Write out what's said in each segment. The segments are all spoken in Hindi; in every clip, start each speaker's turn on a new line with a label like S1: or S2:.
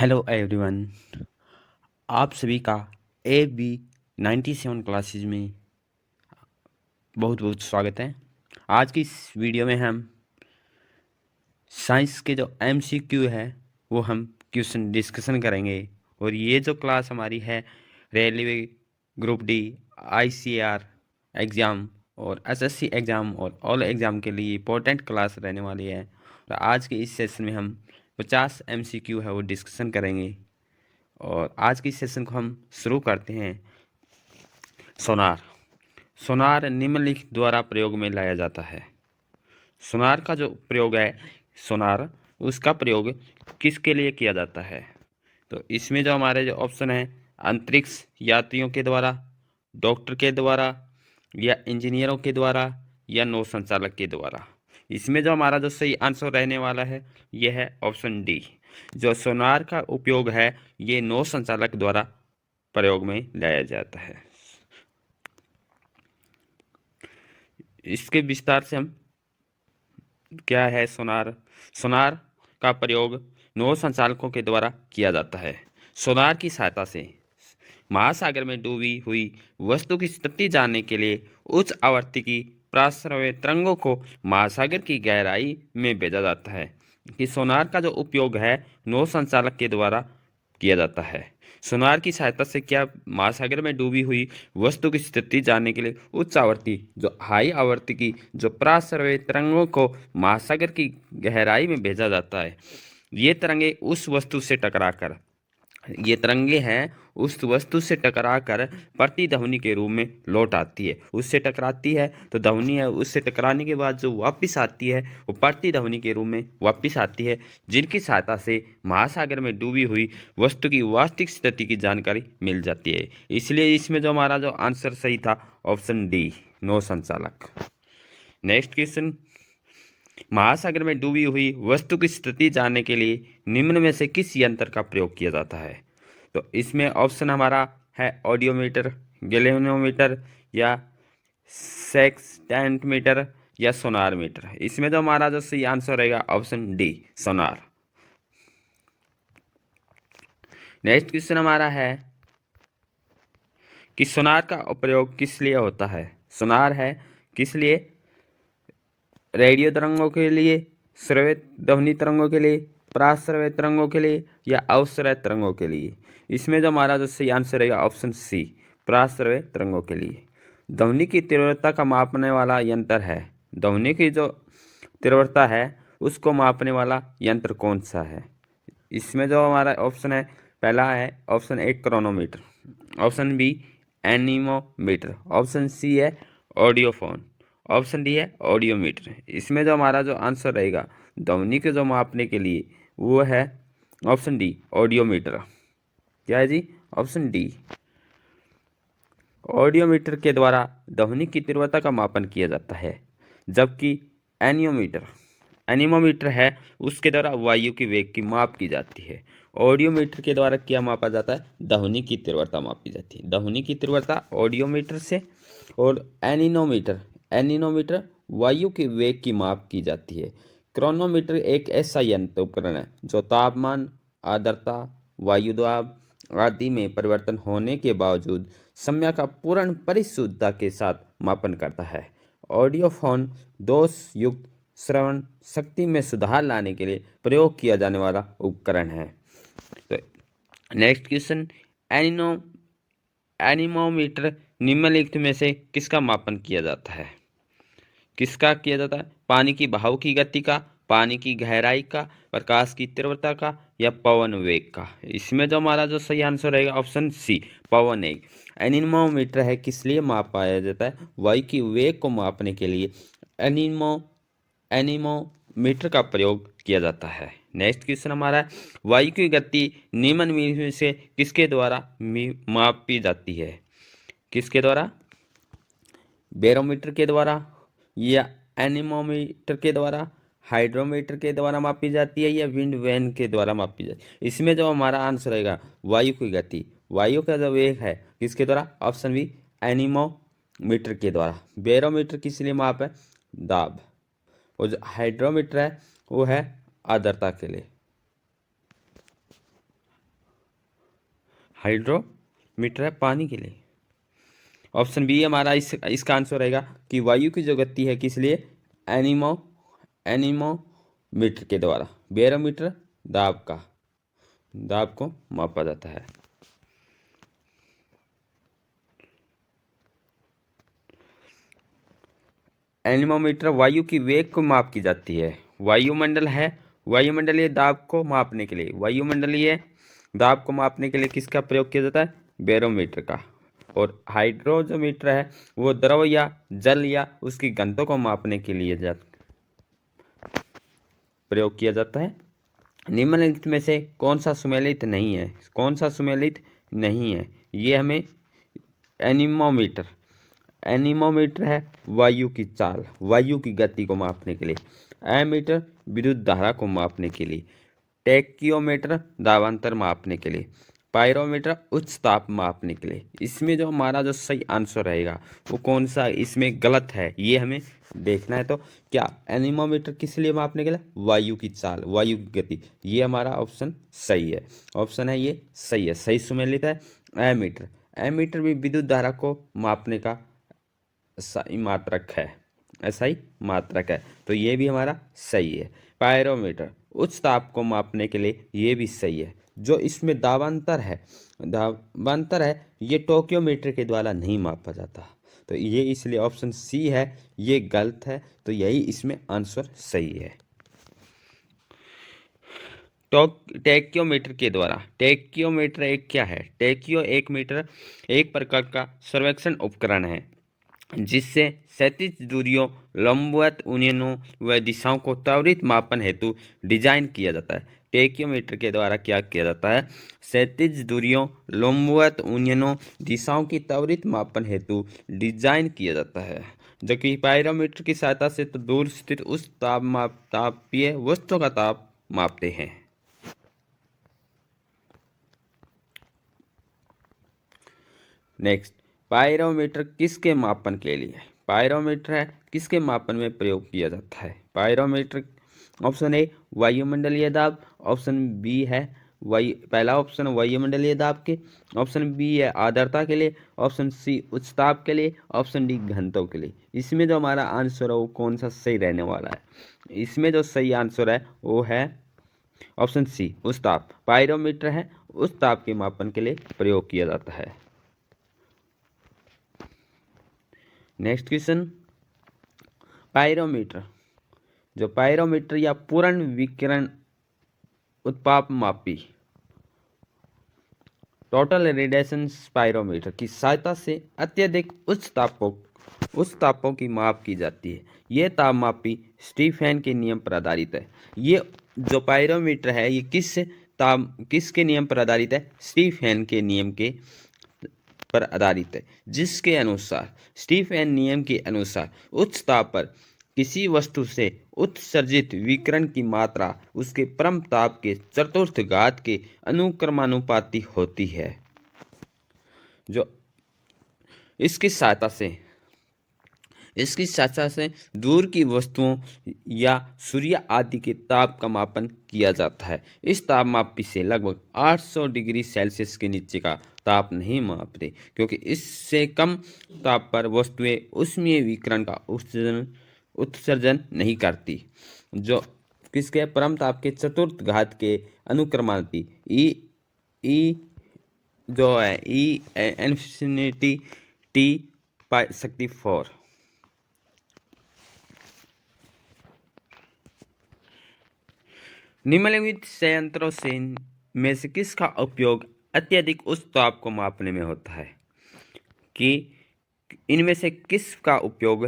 S1: Hello everyone. आप सभी का ए बी 97 क्लासेज में बहुत बहुत स्वागत है। आज की इस वीडियो में हम साइंस के जो एमसीक्यू है वो हम क्वेश्चन डिस्कशन करेंगे। और ये जो क्लास हमारी है railway group D ICR exam और एसएससी एग्ज़ाम और ऑल एग्ज़ाम के लिए इम्पोर्टेंट क्लास रहने वाली है। और आज के इस सेशन में हम 50 एमसीक्यू है वो डिस्कशन करेंगे। और आज की सेशन को हम शुरू करते हैं। सोनार सोनार निम्नलिखित द्वारा प्रयोग में लाया जाता है। सोनार का जो प्रयोग है, सोनार उसका प्रयोग किसके लिए किया जाता है? तो इसमें जो हमारे जो ऑप्शन है, अंतरिक्ष यात्रियों के द्वारा, डॉक्टर के द्वारा, या इंजीनियरों के द्वारा, या नौ संचालक के द्वारा। इसमें जो हमारा जो सही आंसर रहने वाला है यह है ऑप्शन डी। जो सोनार का उपयोग है ये नौ संचालक द्वारा प्रयोग में लाया जाता है। इसके विस्तार से हम क्या है सोनार। सोनार का प्रयोग नौ संचालकों के द्वारा किया जाता है। सोनार की सहायता से महासागर में डूबी हुई वस्तु की स्थिति जानने के लिए उच्च आवृत्ति की पराश्रव्य तरंगों को महासागर की गहराई में भेजा जाता है। कि सोनार का जो उपयोग है नौ संचालक के द्वारा किया जाता है। सोनार की सहायता से क्या महासागर में डूबी हुई वस्तु की स्थिति जानने के लिए उच्च आवृत्ति जो हाई आवृत्ति की जो पराश्रव्य तरंगों को महासागर की गहराई में भेजा जाता है। ये तरंगे उस वस्तु से टकराकर ये तरंगे हैं उस वस्तु से टकराकर प्रतिध्वनि के रूप में लौट आती है। उससे टकराती है तो ध्वनि है, उससे टकराने के बाद जो वापस आती है वो प्रतिध्वनि के रूप में वापस आती है, जिनकी सहायता से महासागर में डूबी हुई वस्तु की वास्तविक स्थिति की जानकारी मिल जाती है। इसलिए इसमें जो हमारा जो आंसर सही था ऑप्शन डी, नौ संचालक। नेक्स्ट क्वेश्चन, महासागर में डूबी हुई वस्तु की स्थिति जानने के लिए निम्न में से किस यंत्र का प्रयोग किया जाता है? तो इसमें ऑप्शन हमारा है ऑडियोमीटर, गैल्वेनोमीटर, या सेक्सटेंटमीटर, या सोनार मीटर। इसमें जो हमारा जो सही आंसर रहेगा ऑप्शन डी, सोनार। नेक्स्ट क्वेश्चन हमारा है कि सोनार का प्रयोग किस लिए होता है? सोनार है किस लिए? रेडियो तरंगों के लिए, श्रव्य ध्वनि तरंगों के लिए, पराश्रव्य तरंगों के लिए, या अवश्रव्य तरंगों के लिए। इसमें जो हमारा जो सही आंसर रहेगा ऑप्शन सी, पराश्रव्य तरंगों के लिए। ध्वनि की तीव्रता का मापने वाला यंत्र है। ध्वनि की जो तीव्रता है उसको मापने वाला यंत्र कौन सा है? इसमें जो हमारा ऑप्शन है, पहला है option A chronometer, option B anemometer, option C है ऑडियोफोन, ऑप्शन डी है ऑडियोमीटर। इसमें जो हमारा जो आंसर रहेगा ध्वनि को जो मापने के लिए वो है ऑप्शन डी, ऑडियोमीटर। क्या है जी? Option D. ऑडियोमीटर के द्वारा ध्वनि की तीव्रता का मापन किया जाता है, जबकि एनियोमीटर एनीमोमीटर है उसके द्वारा वायु की वेग की माप की जाती है। ऑडियोमीटर के द्वारा क्या मापा जाता है? ध्वनि की तीव्रता मापी जाती है। ध्वनि की तीव्रता ऑडियोमीटर से, और एनीनोमीटर वायु की वेग की माप की जाती है। क्रोनोमीटर एक ऐसा यंत्र उपकरण है जो तापमान, आर्द्रता, वायु दाब आदि में परिवर्तन होने के बावजूद समय का पूर्ण परिशुद्धता के साथ मापन करता है। ऑडियोफोन दोष युक्त श्रवण शक्ति में सुधार लाने के लिए प्रयोग किया जाने वाला उपकरण है। तो नेक्स्ट क्वेश्चन, एनीमोमीटर निम्नलिखित में से किसका मापन किया जाता है? किसका किया जाता है? पानी की बहाव की गति का, पानी की गहराई का, प्रकाश की तीव्रता का, या पवन वेग का। इसमें जो हमारा जो सही आंसर रहेगा ऑप्शन सी, पवन वेग। एनीमोमीटर है किस लिए मापा जाता है? वायु की वेग को मापने के लिए एनीमोमीटर का प्रयोग किया जाता है। नेक्स्ट क्वेश्चन हमारा है, वायु की गति निम्न में से किसके द्वारा मापी जाती है? किसके द्वारा? बैरोमीटर के द्वारा, या एनीमोमीटर के द्वारा, हाइड्रोमीटर के द्वारा मापी जाती है, या विंड वैन के द्वारा मापी जाती है। इसमें जो हमारा आंसर रहेगा वायु की गति, वायु का जो वेग है किसके द्वारा? ऑप्शन बी, एनीमोमीटर के द्वारा। बैरोमीटर किस लिए माप है? दाब। और जो हाइड्रोमीटर है वो है आर्द्रता के लिए। हाइड्रोमीटर है पानी के लिए। ऑप्शन बी हमारा इसका आंसर रहेगा कि वायु की जो गति है किस लिए, एनीमोमीटर के द्वारा। बैरोमीटर दाब को मापा जाता है। एनीमोमीटर वायु की वेग को माप की जाती है। वायुमंडलीय दाब को मापने के लिए, वायुमंडलीय दाब को मापने के लिए किसका प्रयोग किया जाता है, बैरोमीटर का। और हाइड्रोमीटर है वो द्रव या जल या उसकी घनत्व को मापने के लिए प्रयोग किया जाता है। निम्नलिखित में से कौन सा सुमेलित नहीं है, ये हमें एनीमोमीटर है वायु की चाल, वायु की गति को मापने के लिए। एमीटर विद्युत धारा को मापने के लिए। टैक्योमीटर दाबांतर मापने के लिए। पायरोमीटर उच्च ताप मापने के लिए। इसमें जो हमारा जो सही आंसर रहेगा वो कौन सा इसमें गलत है, ये हमें देखना है। तो क्या एनीमोमीटर किस लिए मापने के लिए, वायु की चाल, वायु की गति, ये हमारा ऑप्शन सही है। ऑप्शन है ये सही है, सही सुमेलित है। एमीटर भी विद्युत धारा को मापने का सही मात्रक है, तो ये भी हमारा सही है। पायरोमीटर उच्च ताप को मापने के लिए, ये भी सही है। जो इसमें दाबांतर है ये टोक्योमीटर के द्वारा नहीं मापा जाता, तो ये इसलिए ऑप्शन सी है, ये गलत है, तो यही इसमें आंसर सही है। टैक्योमीटर के द्वारा, टैक्योमीटर एक क्या है, एक मीटर एक प्रकार का सर्वेक्षण उपकरण है जिससे क्षैतिज दूरियों, लंबवत उन्नयनों व दिशाओं को त्वरित मापन हेतु डिजाइन किया जाता है। टैक्योमीटर के द्वारा क्या किया जाता है, क्षैतिज दूरियों, लंबवत उन्नयनों, दिशाओं की त्वरित मापन हेतु डिजाइन किया जाता है। जबकि पायरोमीटर की सहायता से तो दूर स्थित उस तापीय वस्तु का ताप मापते हैं। नेक्स्ट, पायरोमीटर किसके मापन के लिए, पायरोमीटर है किसके मापन में प्रयोग किया जाता है। पायरोमीटर ऑप्शन ए वायुमंडलीय दाब, ऑप्शन बी है पहला ऑप्शन वायुमंडलीय दाब के, ऑप्शन बी है आर्द्रता के लिए, ऑप्शन सी उच्च ताप के लिए, ऑप्शन डी घनत्व के लिए। इसमें जो हमारा आंसर है वो कौन सा सही रहने वाला है, इसमें जो सही आंसर है वो है ऑप्शन सी उच्च ताप। पायरोमीटर है उच्च ताप के मापन के लिए प्रयोग किया जाता है। नेक्स्ट क्वेश्चन, पायरोमीटर या पूर्ण विकिरण उत्ताप मापी टोटल रेडिएशन पायरोमीटर की सहायता से अत्यधिक उच्च तापों की माप की जाती है। ये ताप मापी स्टीफेन के नियम पर आधारित है। ये जो पायरोमीटर है ये किसके नियम पर आधारित है, स्टीफेन के नियम के पर आधारित है, जिसके अनुसार स्टीफेन नियम के अनुसार उच्च ताप पर किसी वस्तु से उत्सर्जित विकिरण की मात्रा उसके परम ताप के चतुर्थ घात के अनुक्रमानुपाती होती है। जो इसकी सहायता से दूर की वस्तुओं या सूर्य आदि के ताप का मापन किया जाता है। इस ताप मापी से लगभग 800 डिग्री सेल्सियस के नीचे का ताप नहीं मापते, क्योंकि इससे कम ताप पर वस्तुएं ऊष्मीय विकिरण का उत्सर्जन नहीं करती, जो किसके परम ताप के चतुर्थ घात के अनुक्रमानुपाती ई जो है ई इन्फिनिटी टी पाई शक्ति 4। निम्नलिखित संयंत्रों में से किसका उपयोग अत्यधिक उच्च ताप को मापने में होता है, कि इनमें से किसका उपयोग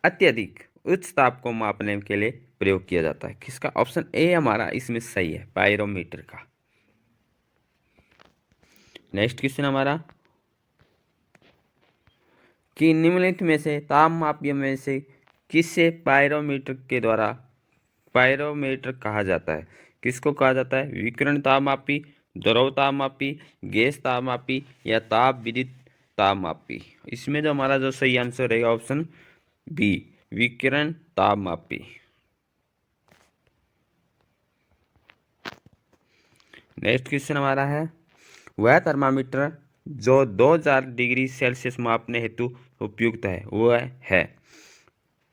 S1: अत्यधिक उच्च ताप को मापने के लिए प्रयोग किया जाता है। किसका, ऑप्शन ए हमारा इसमें सही है, पायरोमीटर का। नेक्स्ट क्वेश्चन हमारा, कि निम्नलिखित में से ताप मापियों में से किसे पायरोमीटर कहा जाता है। किसको कहा जाता है, विकिरण ताप मापी, द्रव ताप मापी, गैस ताप मापी या ताप विद्युत ताप मापी। इसमें जो हमारा जो सही आंसर रहेगा ऑप्शन बी, विकिरण ताप मापी। नेक्स्ट क्वेश्चन हमारा है, वह थर्मामीटर जो 2000 डिग्री सेल्सियस मापने हेतु उपयुक्त है वह है।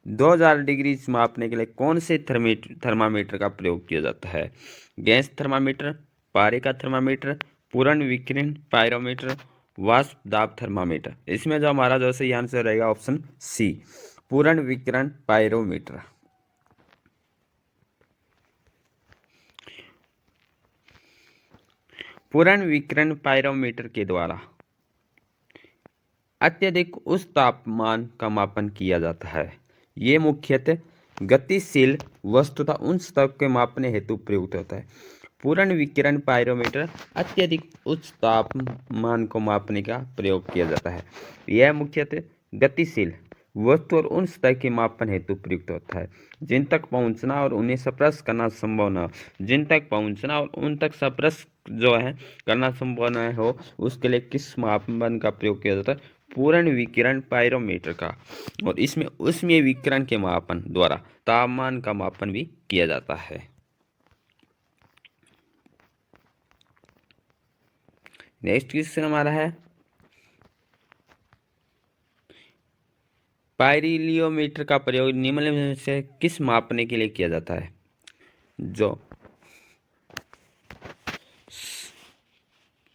S1: 2000 डिग्री मापने के लिए कौन से थर्मामीटर का प्रयोग किया जाता है? गैस थर्मामीटर, पारे का थर्मामीटर, पूर्ण विकिरण पायरोमीटर, वाष्प दाब थर्मामीटर। इसमें जो हमारा जो सही आंसर रहेगा ऑप्शन सी, पूर्ण विकिरण पायरोमीटर। पूर्ण विकिरण पायरोमीटर के द्वारा अत्यधिक उच्च तापमान का मापन किया जाता है। ये मुख्यतः गतिशील वस्तु तथा उन सतह के मापने हेतु प्रयुक्त होता है। पूर्ण विकिरण पायरोमीटर अत्यधिक उच्च तापमान को मापने का प्रयोग किया जाता है। यह मुख्यतः गतिशील वस्तु और उन सतह के मापन हेतु प्रयुक्त होता है जिन तक पहुंचना और उन्हें स्पर्श करना संभव न हो। जिन तक पहुंचना और उन तक स्पर्श जो है करना संभव न हो, उसके लिए किस मापन का प्रयोग किया जाता है? पूर्ण विकिरण पायरोमीटर का। और इसमें उष्मीय विकिरण के मापन द्वारा तापमान का मापन भी किया जाता है। नेक्स्ट क्वेश्चन हमारा है, पाइरोमीटर का प्रयोग निम्नलिखित में से किस मापने के लिए किया जाता है? जो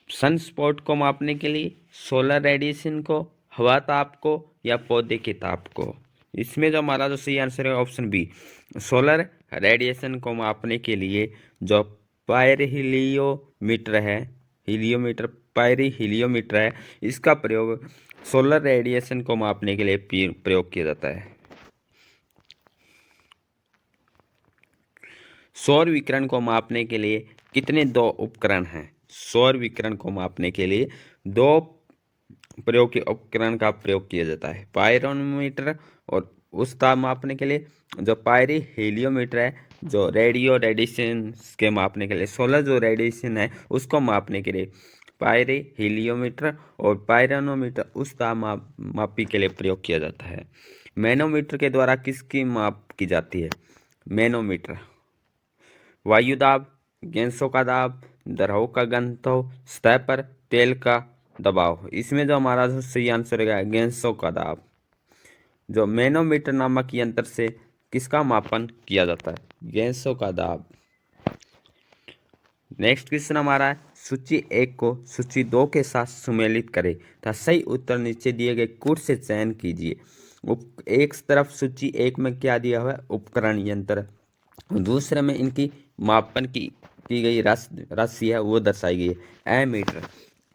S1: सनस्पॉट को मापने के लिए, सोलर रेडिएशन को, हवा ताप को, या पौधे के ताप को। इसमें जो हमारा जो सही आंसर है ऑप्शन बी, सोलर रेडिएशन को मापने के लिए जो पायरोमीटर है, हीलियोमीटर पायरोमीटर है, इसका प्रयोग सोलर रेडिएशन को मापने के लिए प्रयोग किया जाता है। सौर विकिरण को मापने के लिए कितने दो उपकरण हैं? सौर विकिरण को मापने के लिए दो प्रयोग के उपकरण का प्रयोग किया जाता है, पायरोमीटर और उस ताप मापने के लिए जो पायरोहीलियोमीटर है, जो रेडियो रेडिएशन के मापने के लिए, सोलर जो रेडिएशन है उसको मापने के लिए पायरोहीलियोमीटर और पायरोनोमीटर उस ताप मापी के लिए प्रयोग किया जाता है। मैनोमीटर के द्वारा किसकी माप की जाती है? मैनोमीटर वायु दाब, गैसों का दाब, द्रव का घनत्व, सतह पर तेल का दबाव। इसमें जो हमारा सही आंसर है गैसों का दाब। जो मैनोमीटर नामक यंत्र से किसका मापन किया जाता है? गैसों का दाब। नेक्स्ट क्वेश्चन हमारा है, सूची 1 को सूची 2 के साथ सुमेलित करें तथा सही उत्तर नीचे दिए गए कुछ से चयन कीजिए। एक तरफ सूची 1 में क्या दिया हुआ है? उपकरण यंत्र। दूसरे में इनकी मापन की गई राशि है वो दर्शाई गई है। एमीटर,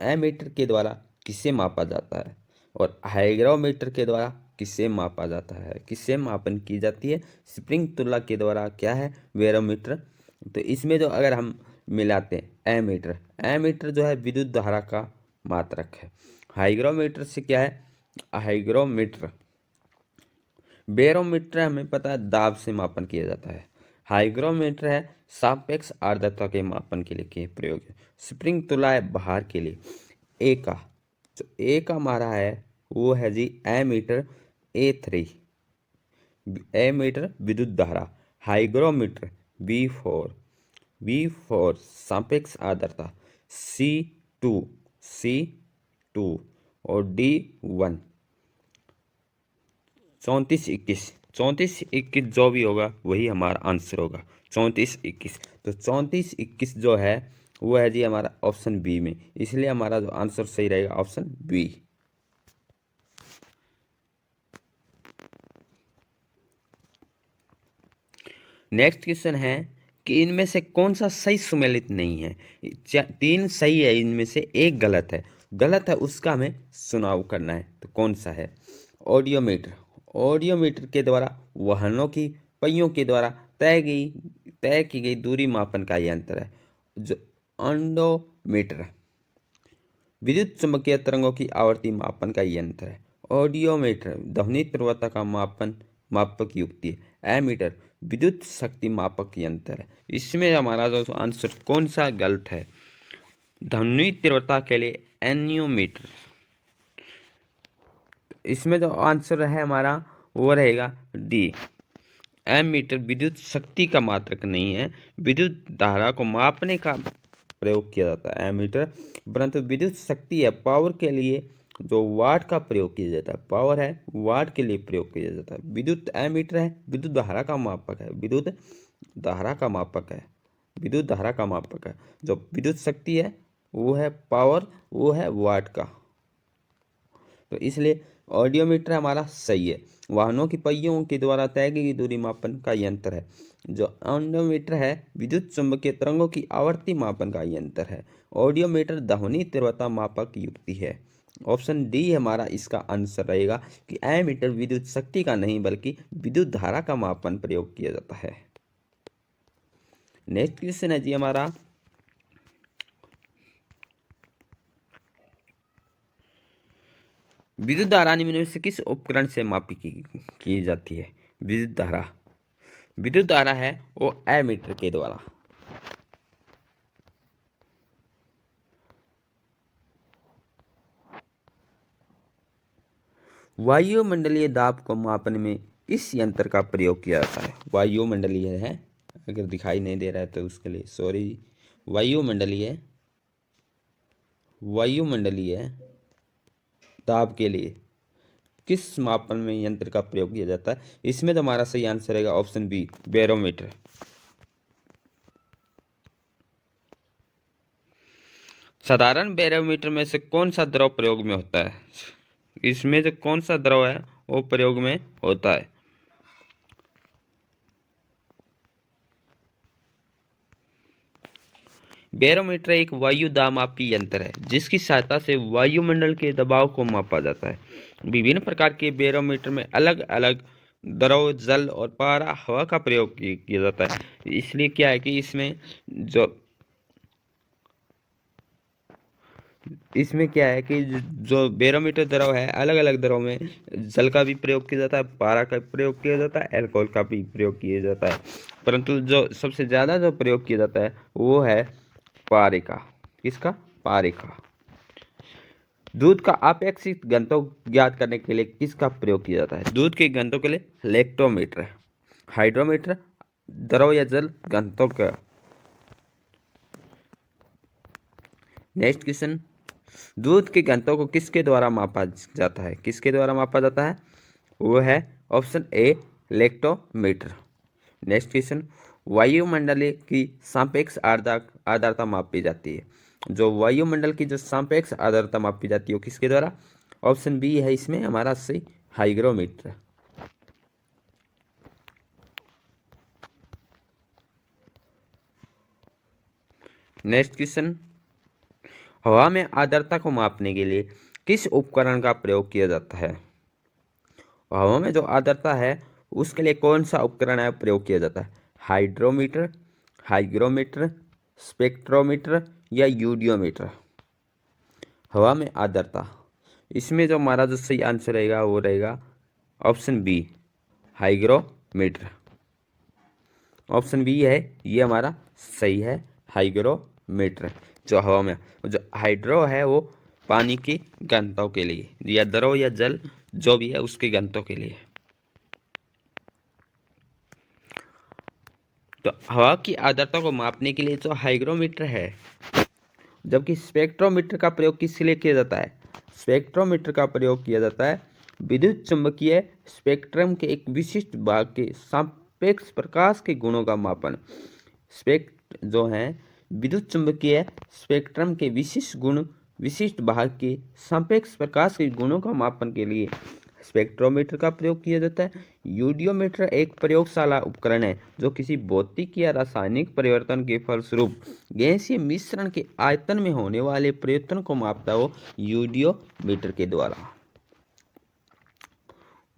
S1: एमीटर के द्वारा किसे मापा जाता है? और हाइग्रोमीटर के द्वारा किसे मापा जाता है? किसे मापन की जाती है? स्प्रिंग तुलना के द्वारा क्या है? बैरोमीटर। तो इसमें जो अगर हम मिलाते हैं एमीटर, एमीटर जो है विद्युत धारा का मात्रक है। हाइग्रोमीटर से क्या है? हाइग्रोमीटर। बैरोमीटर हमें पता है दाब से मापन किया जाता है। हाइग्रोमीटर है सापेक्ष आर्द्रता के मापन के लिए प्रयोग है। स्प्रिंग तुला है भार के लिए। ए का जो ए का हमारा है वो है जी एमीटर A3, एमीटर विद्युत धारा। हाइग्रोमीटर V4 सापेक्ष आर्द्रता। C2 और D1। 34-21 जो भी होगा वही हमारा आंसर होगा। 34-21, तो 34-21 जो है वो है जी हमारा ऑप्शन बी में, इसलिए हमारा जो आंसर सही रहेगा ऑप्शन बी। नेक्स्ट क्वेश्चन है कि इनमें से कौन सा सही सुमेलित नहीं है? 3 सही है, इनमें से एक गलत है। गलत है उसका हमें चुनाव करना है, तो कौन सा है? ऑडियोमीटर, ऑडियोमीटर के द्वारा वाहनों की पहियों के द्वारा तय की गई दूरी मापन का यंत्र है। जो ऑडोमीटर विद्युत चुंबकीय तरंगों की आवर्ती मापन का यंत्र है। ऑडियोमीटर ध्वनि तीव्रता का मापक युक्ति है। एमीटर विद्युत शक्ति मापक यंत्र है। इसमें हमारा जो आंसर कौन सा गलत है? ध्वनि तीव्रता के लिए एनियोमीटर। इसमें जो आंसर है हमारा वो रहेगा डी। एमीटर विद्युत शक्ति का मात्रक नहीं है, विद्युत धारा को मापने का प्रयोग किया जाता है एमीटर। परंतु विद्युत शक्ति है पावर के लिए जो वाट का प्रयोग किया जाता है, पावर है वाट के लिए प्रयोग किया जाता है। विद्युत एमीटर है विद्युत धारा का मापक है, विद्युत धारा का मापक है, विद्युत धारा का मापक है। जो विद्युत शक्ति है वो है पावर, वो है वाट का। तो इसलिए ऑडियोमीटर हमारा सही है। वाहनों की पहियों के द्वारा तय की गई दूरी मापन का यंत्र है। जो ऑडियोमीटर है विद्युत चुंबकीय तरंगों की आवर्ती मापन का यंत्र है। ऑडियोमीटर ध्वनि तीव्रता मापक युक्ति है। ऑप्शन डी हमारा इसका आंसर रहेगा कि एमीटर विद्युत शक्ति का नहीं बल्कि विद्युत धारा का मापन प्रयोग किया जाता है। नेक्स्ट क्वेश्चन है जी हमारा, विद्युत धारा निम्न में से किस उपकरण से मापी की जाती है? विद्युत धारा है वो एमीटर के द्वारा। वायुमंडलीय दाब को मापने में इस यंत्र का प्रयोग किया जाता है। वायुमंडलीय है, अगर दिखाई नहीं दे रहा है तो उसके लिए सॉरी। वायुमंडलीय दाब के लिए किस मापन में यंत्र का प्रयोग किया जाता है? इसमें तो हमारा सही आंसर रहेगा ऑप्शन बी, बैरोमीटर। साधारण बैरोमीटर में से कौन सा द्रव प्रयोग में होता है? इसमें से कौन सा द्रव है वो प्रयोग में होता है? बैरोमीटर एक वायु दाबमापी यंत्र है जिसकी सहायता से वायुमंडल के दबाव को मापा जाता है। विभिन्न प्रकार के बैरोमीटर में अलग अलग द्रव, जल और पारा, हवा का प्रयोग किया जाता है। इसलिए क्या है कि इसमें क्या है कि जो बैरोमीटर द्रव है अलग अलग द्रव में जल का भी प्रयोग किया जाता है, पारा का प्रयोग किया जाता है, अल्कोहल का भी प्रयोग किया जाता है। परंतु जो सबसे ज़्यादा जो प्रयोग किया जाता है वो है पारे का। किसका? पारे का। दूध का अपेक्षित घनत्व ज्ञात करने के लिए किसका प्रयोग किया जाता है? दूध के घनत्व के लिए लेक्टोमीटर, हाइड्रोमीटर, द्रव या जल घनत्व का। नेक्स्ट क्वेश्चन, दूध के घनत्व को किसके द्वारा मापा जाता है? किसके द्वारा मापा जाता है? वो है ऑप्शन ए, लेक्टोमीटर। नेक्स्ट क्वेश्चन, वायुमंडल की सापेक्ष आर्द्रता मापी जाती है। जो वायुमंडल की जो सापेक्ष आर्द्रता मापी जाती है वो किसके द्वारा? ऑप्शन बी है इसमें हमारा सही, हाइग्रोमीटर। नेक्स्ट क्वेश्चन, हवा में आर्द्रता को मापने के लिए किस उपकरण का प्रयोग किया जाता है? हवा में जो आर्द्रता है उसके लिए कौन सा उपकरण है प्रयोग किया जाता है? हाइड्रोमीटर, हाइग्रोमीटर, स्पेक्ट्रोमीटर या यूडियोमीटर। हवा में आर्द्रता, इसमें जो हमारा जो सही आंसर रहेगा वो रहेगा option B, hygrometer. Option B है ये हमारा सही है, हाइग्रोमीटर। जो हवा में, जो हाइड्रो है वो पानी की घनत्व के लिए, या द्रव या जल जो भी है उसकी घनत्व के लिए। तो हवा की आर्द्रता को मापने के लिए जो हाइग्रोमीटर है, जबकि स्पेक्ट्रोमीटर का प्रयोग किसके लिए किया जाता है? स्पेक्ट्रोमीटर का प्रयोग किया जाता है विद्युत चुंबकीय स्पेक्ट्रम के एक विशिष्ट भाग के सापेक्ष प्रकाश के गुणों का मापन। जो है विद्युत चुंबकीय स्पेक्ट्रम के विशिष्ट भाग के सापेक्ष प्रकाश के गुणों का मापन के लिए स्पेक्ट्रोमीटर का प्रयोग किया जाता है। यूडियोमीटर एक प्रयोगशाला उपकरण है जो किसी भौतिक या रासायनिक परिवर्तन के फलस्वरूप गैसीय मिश्रण के आयतन में होने वाले परिवर्तन को मापता है, वो यूडियोमीटर के द्वारा।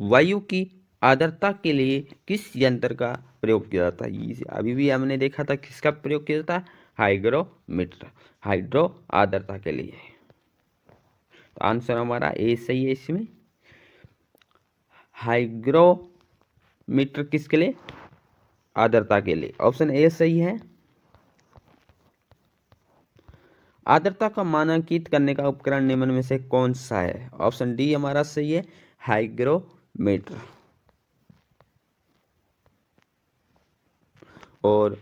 S1: वायु की आर्द्रता के लिए किस यंत्र का प्रयोग किया जाता है? अभी भी हमने देखा था किसका प्रयोग किया जाता है? हाइग्रोमीटर, हाइड्रो आर्द्रता के लिए। तो आंसर हमारा ए सही है इसमें। हाइग्रोमीटर किसके लिए? आर्द्रता के लिए। ऑप्शन ए सही है। आर्द्रता का मानकीकृत करने का उपकरण निम्न में से कौन सा है? ऑप्शन डी हमारा सही है, हाइग्रोमीटर। और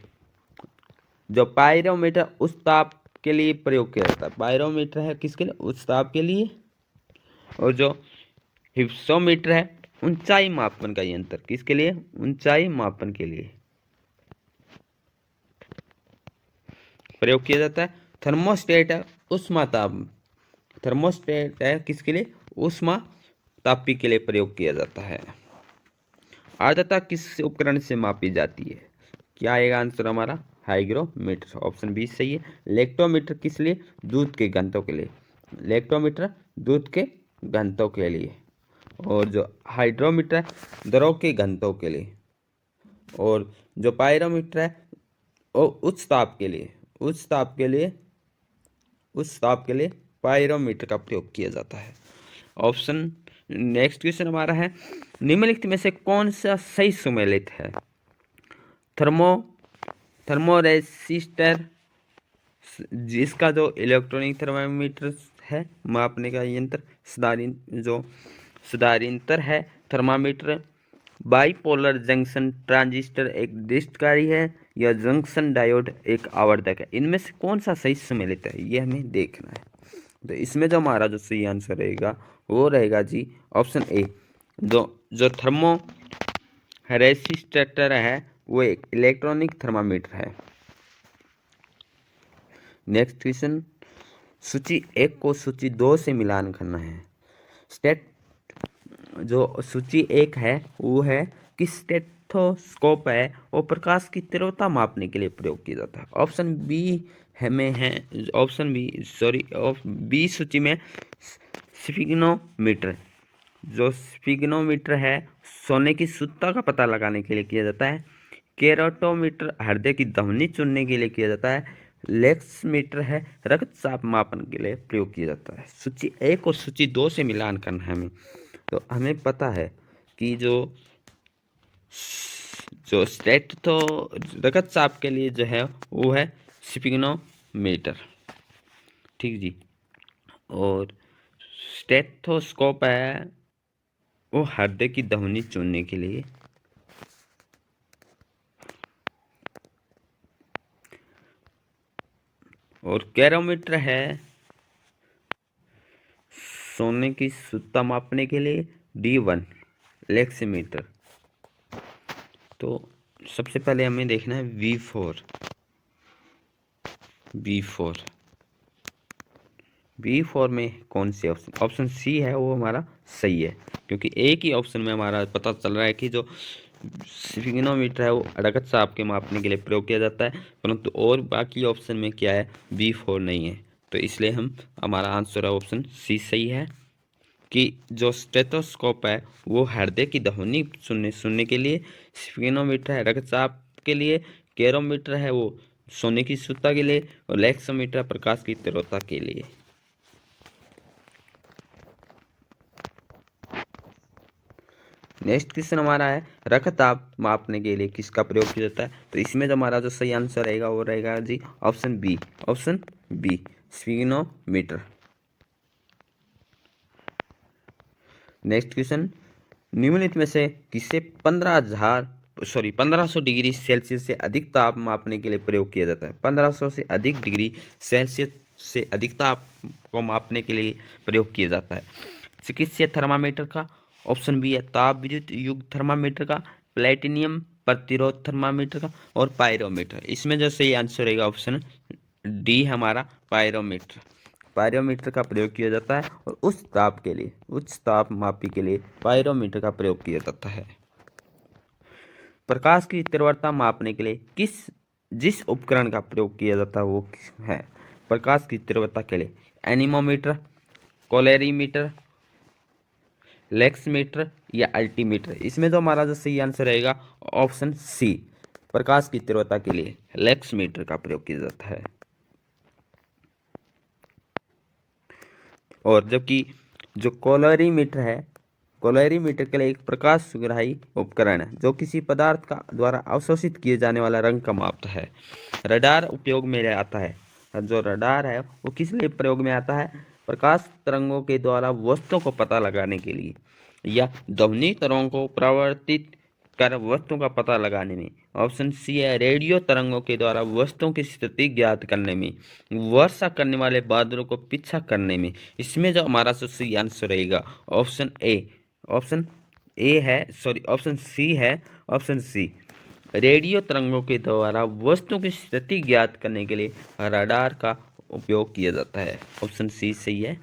S1: जो पायरोमीटर उस ताप के लिए प्रयोग किया जाता है। पायरोमीटर है किसके लिए? उच्च ताप के लिए। और जो हिप्सोमीटर है ऊंचाई मापन का यंत्र, किसके लिए? ऊंचाई मापन के लिए प्रयोग किया जाता है। थर्मोस्टेट है ऊष्मा ताप, थर्मोस्टेट है किसके लिए? ऊष्मा तापी के लिए प्रयोग किया जाता है। आर्द्रता किस उपकरण से मापी जाती है? क्या आएगा आंसर हमारा? हाइग्रोमीटर, ऑप्शन बी सही है। लेक्टोमीटर किस लिए? दूध के घनत्व के लिए, लेक्टोमीटर दूध के घनत्व के लिए। और जो हाइड्रोमीटर है द्रव के घनत्व के लिए। और जो पायरोमीटर है वो उच्च ताप के लिए, उच्च ताप के लिए, उच्च ताप के लिए पायरोमीटर का प्रयोग किया जाता है। ऑप्शन नेक्स्ट क्वेश्चन हमारा है, निम्नलिखित में से कौन सा सही सुमेलित है? थर्मोरेसिस्टर, जिसका जो इलेक्ट्रॉनिक थर्मामीटर है मापने का यंत्र, सुधारित्र है थर्मामीटर। बाइपोलर जंक्शन ट्रांजिस्टर एक डिस्टकारी है या जंक्शन डायोड एक आवर्धक है? इनमें से कौन सा सही सम्मिलित है ये हमें देखना है। तो इसमें जो हमारा जो सही आंसर रहेगा वो रहेगा जी ऑप्शन ए। जो थर्मो रेसिस्टर है वो एक इलेक्ट्रॉनिक थर्मामीटर है। नेक्स्ट क्वेश्चन, सूची 1 को सूची 2 से मिलान करना है। जो सूची 1 है वो है कि स्टेथोस्कोप है वो प्रकाश की तीव्रता मापने के लिए प्रयोग किया जाता है। ऑप्शन बी हमें है, ऑप्शन बी सूची में स्फिग्नोमीटर, जो स्फिग्नोमीटर है सोने की शुद्धता का पता लगाने के लिए किया जाता है। केरोटोमीटर हृदय की ध्वनि चुनने के लिए किया जाता है। लेक्समीटर है रक्तचाप मापन के लिए प्रयोग किया जाता है। सूची 1 और सूची 2 से मिलान करना है हमें। तो हमें पता है कि जो स्टेट तो रक्तचाप के लिए जो है वो है स्फिग्नोमीटर, ठीक जी। और स्टेथोस्कोप है वो हृदय की ध्वनि चुनने के लिए। और कैरोमीटर है सोने की शुद्धता मापने के लिए। D1 लेक्सीमीटर। तो सबसे पहले हमें देखना है B4 में कौन सी ऑप्शन? ऑप्शन सी है वो हमारा सही है, क्योंकि एक ही ऑप्शन में हमारा पता चल रहा है कि जो स्फिग्नोमीटर है वो रक्तचाप के मापने के लिए प्रयोग किया जाता है, परंतु और बाकी ऑप्शन में क्या है? B4 नहीं है। तो इसलिए हमारा आंसर है ऑप्शन सी सही है कि जो स्टेथोस्कोप है वो हृदय की ध्वनि सुनने के लिए, स्फिग्नोमीटर है रक्तचाप के लिए, कैरोमीटर है वो सोने की शुद्धता के लिए, और लेक्सोमीटर प्रकाश की तीव्रता के लिए। नेक्स्ट क्वेश्चन हमारा है, रक्तचाप मापने के लिए किसका प्रयोग किया जाता है? तो इसमें जो हमारा जो सही आंसर रहेगा वो रहेगा जी ऑप्शन बी स्फिग्नोमीटर। नेक्स्ट क्वेश्चन, निम्नलिखित में से किसे 1500 डिग्री सेल्सियस से अधिक ताप मापने के लिए प्रयोग किया जाता है? 1500 से अधिक डिग्री सेल्सियस से अधिक ताप को मापने के लिए प्रयोग किया जाता है। चिकित्सीय थर्मामीटर का, ऑप्शन बी है ताप विद्युत युक्त थर्मामीटर का, प्लेटिनियम प्रतिरोध थर्मामीटर का, और पायरोमीटर। इसमें जो सही आंसर रहेगा ऑप्शन डी हमारा पायरोमीटर। पायरोमीटर का प्रयोग किया जाता है और उच्च ताप के लिए, उच्च ताप मापी के लिए पायरोमीटर का प्रयोग किया जाता है। प्रकाश की तीव्रता मापने के लिए जिस उपकरण का प्रयोग किया जाता है वो है प्रकाश की तीव्रता के लिए? एनीमोमीटर, कोलेरीमीटर, लेक्समीटर या अल्टीमीटर? इसमें जो हमारा जो सही आंसर रहेगा ऑप्शन सी, प्रकाश की तीव्रता के लिए लेक्समीटर का प्रयोग किया जाता है। और जबकि जो कोलेरीमीटर है, कोलेरीमीटर के लिए एक प्रकाश सुग्राही उपकरण है जो किसी पदार्थ का द्वारा अवशोषित किए जाने वाला रंग का मापता है। रडार उपयोग में आता है। जो रडार है वो किस लिए प्रयोग में आता है? प्रकाश तरंगों के द्वारा वस्तुओं को पता लगाने के लिए या ध्वनि तरंगों को परावर्तित कर वस्तुओं का पता लगाने में। ऑप्शन सी है रेडियो तरंगों के द्वारा वस्तुओं की स्थिति ज्ञात करने में, वर्षा करने वाले बादलों को पीछा करने में। इसमें जो हमारा सही आंसर रहेगा ऑप्शन ए, ऑप्शन ए है, सॉरी ऑप्शन सी है, ऑप्शन सी। रेडियो तरंगों के द्वारा वस्तुओं की स्थिति ज्ञात करने के लिए रडार का उपयोग किया जाता है। ऑप्शन सी सही है।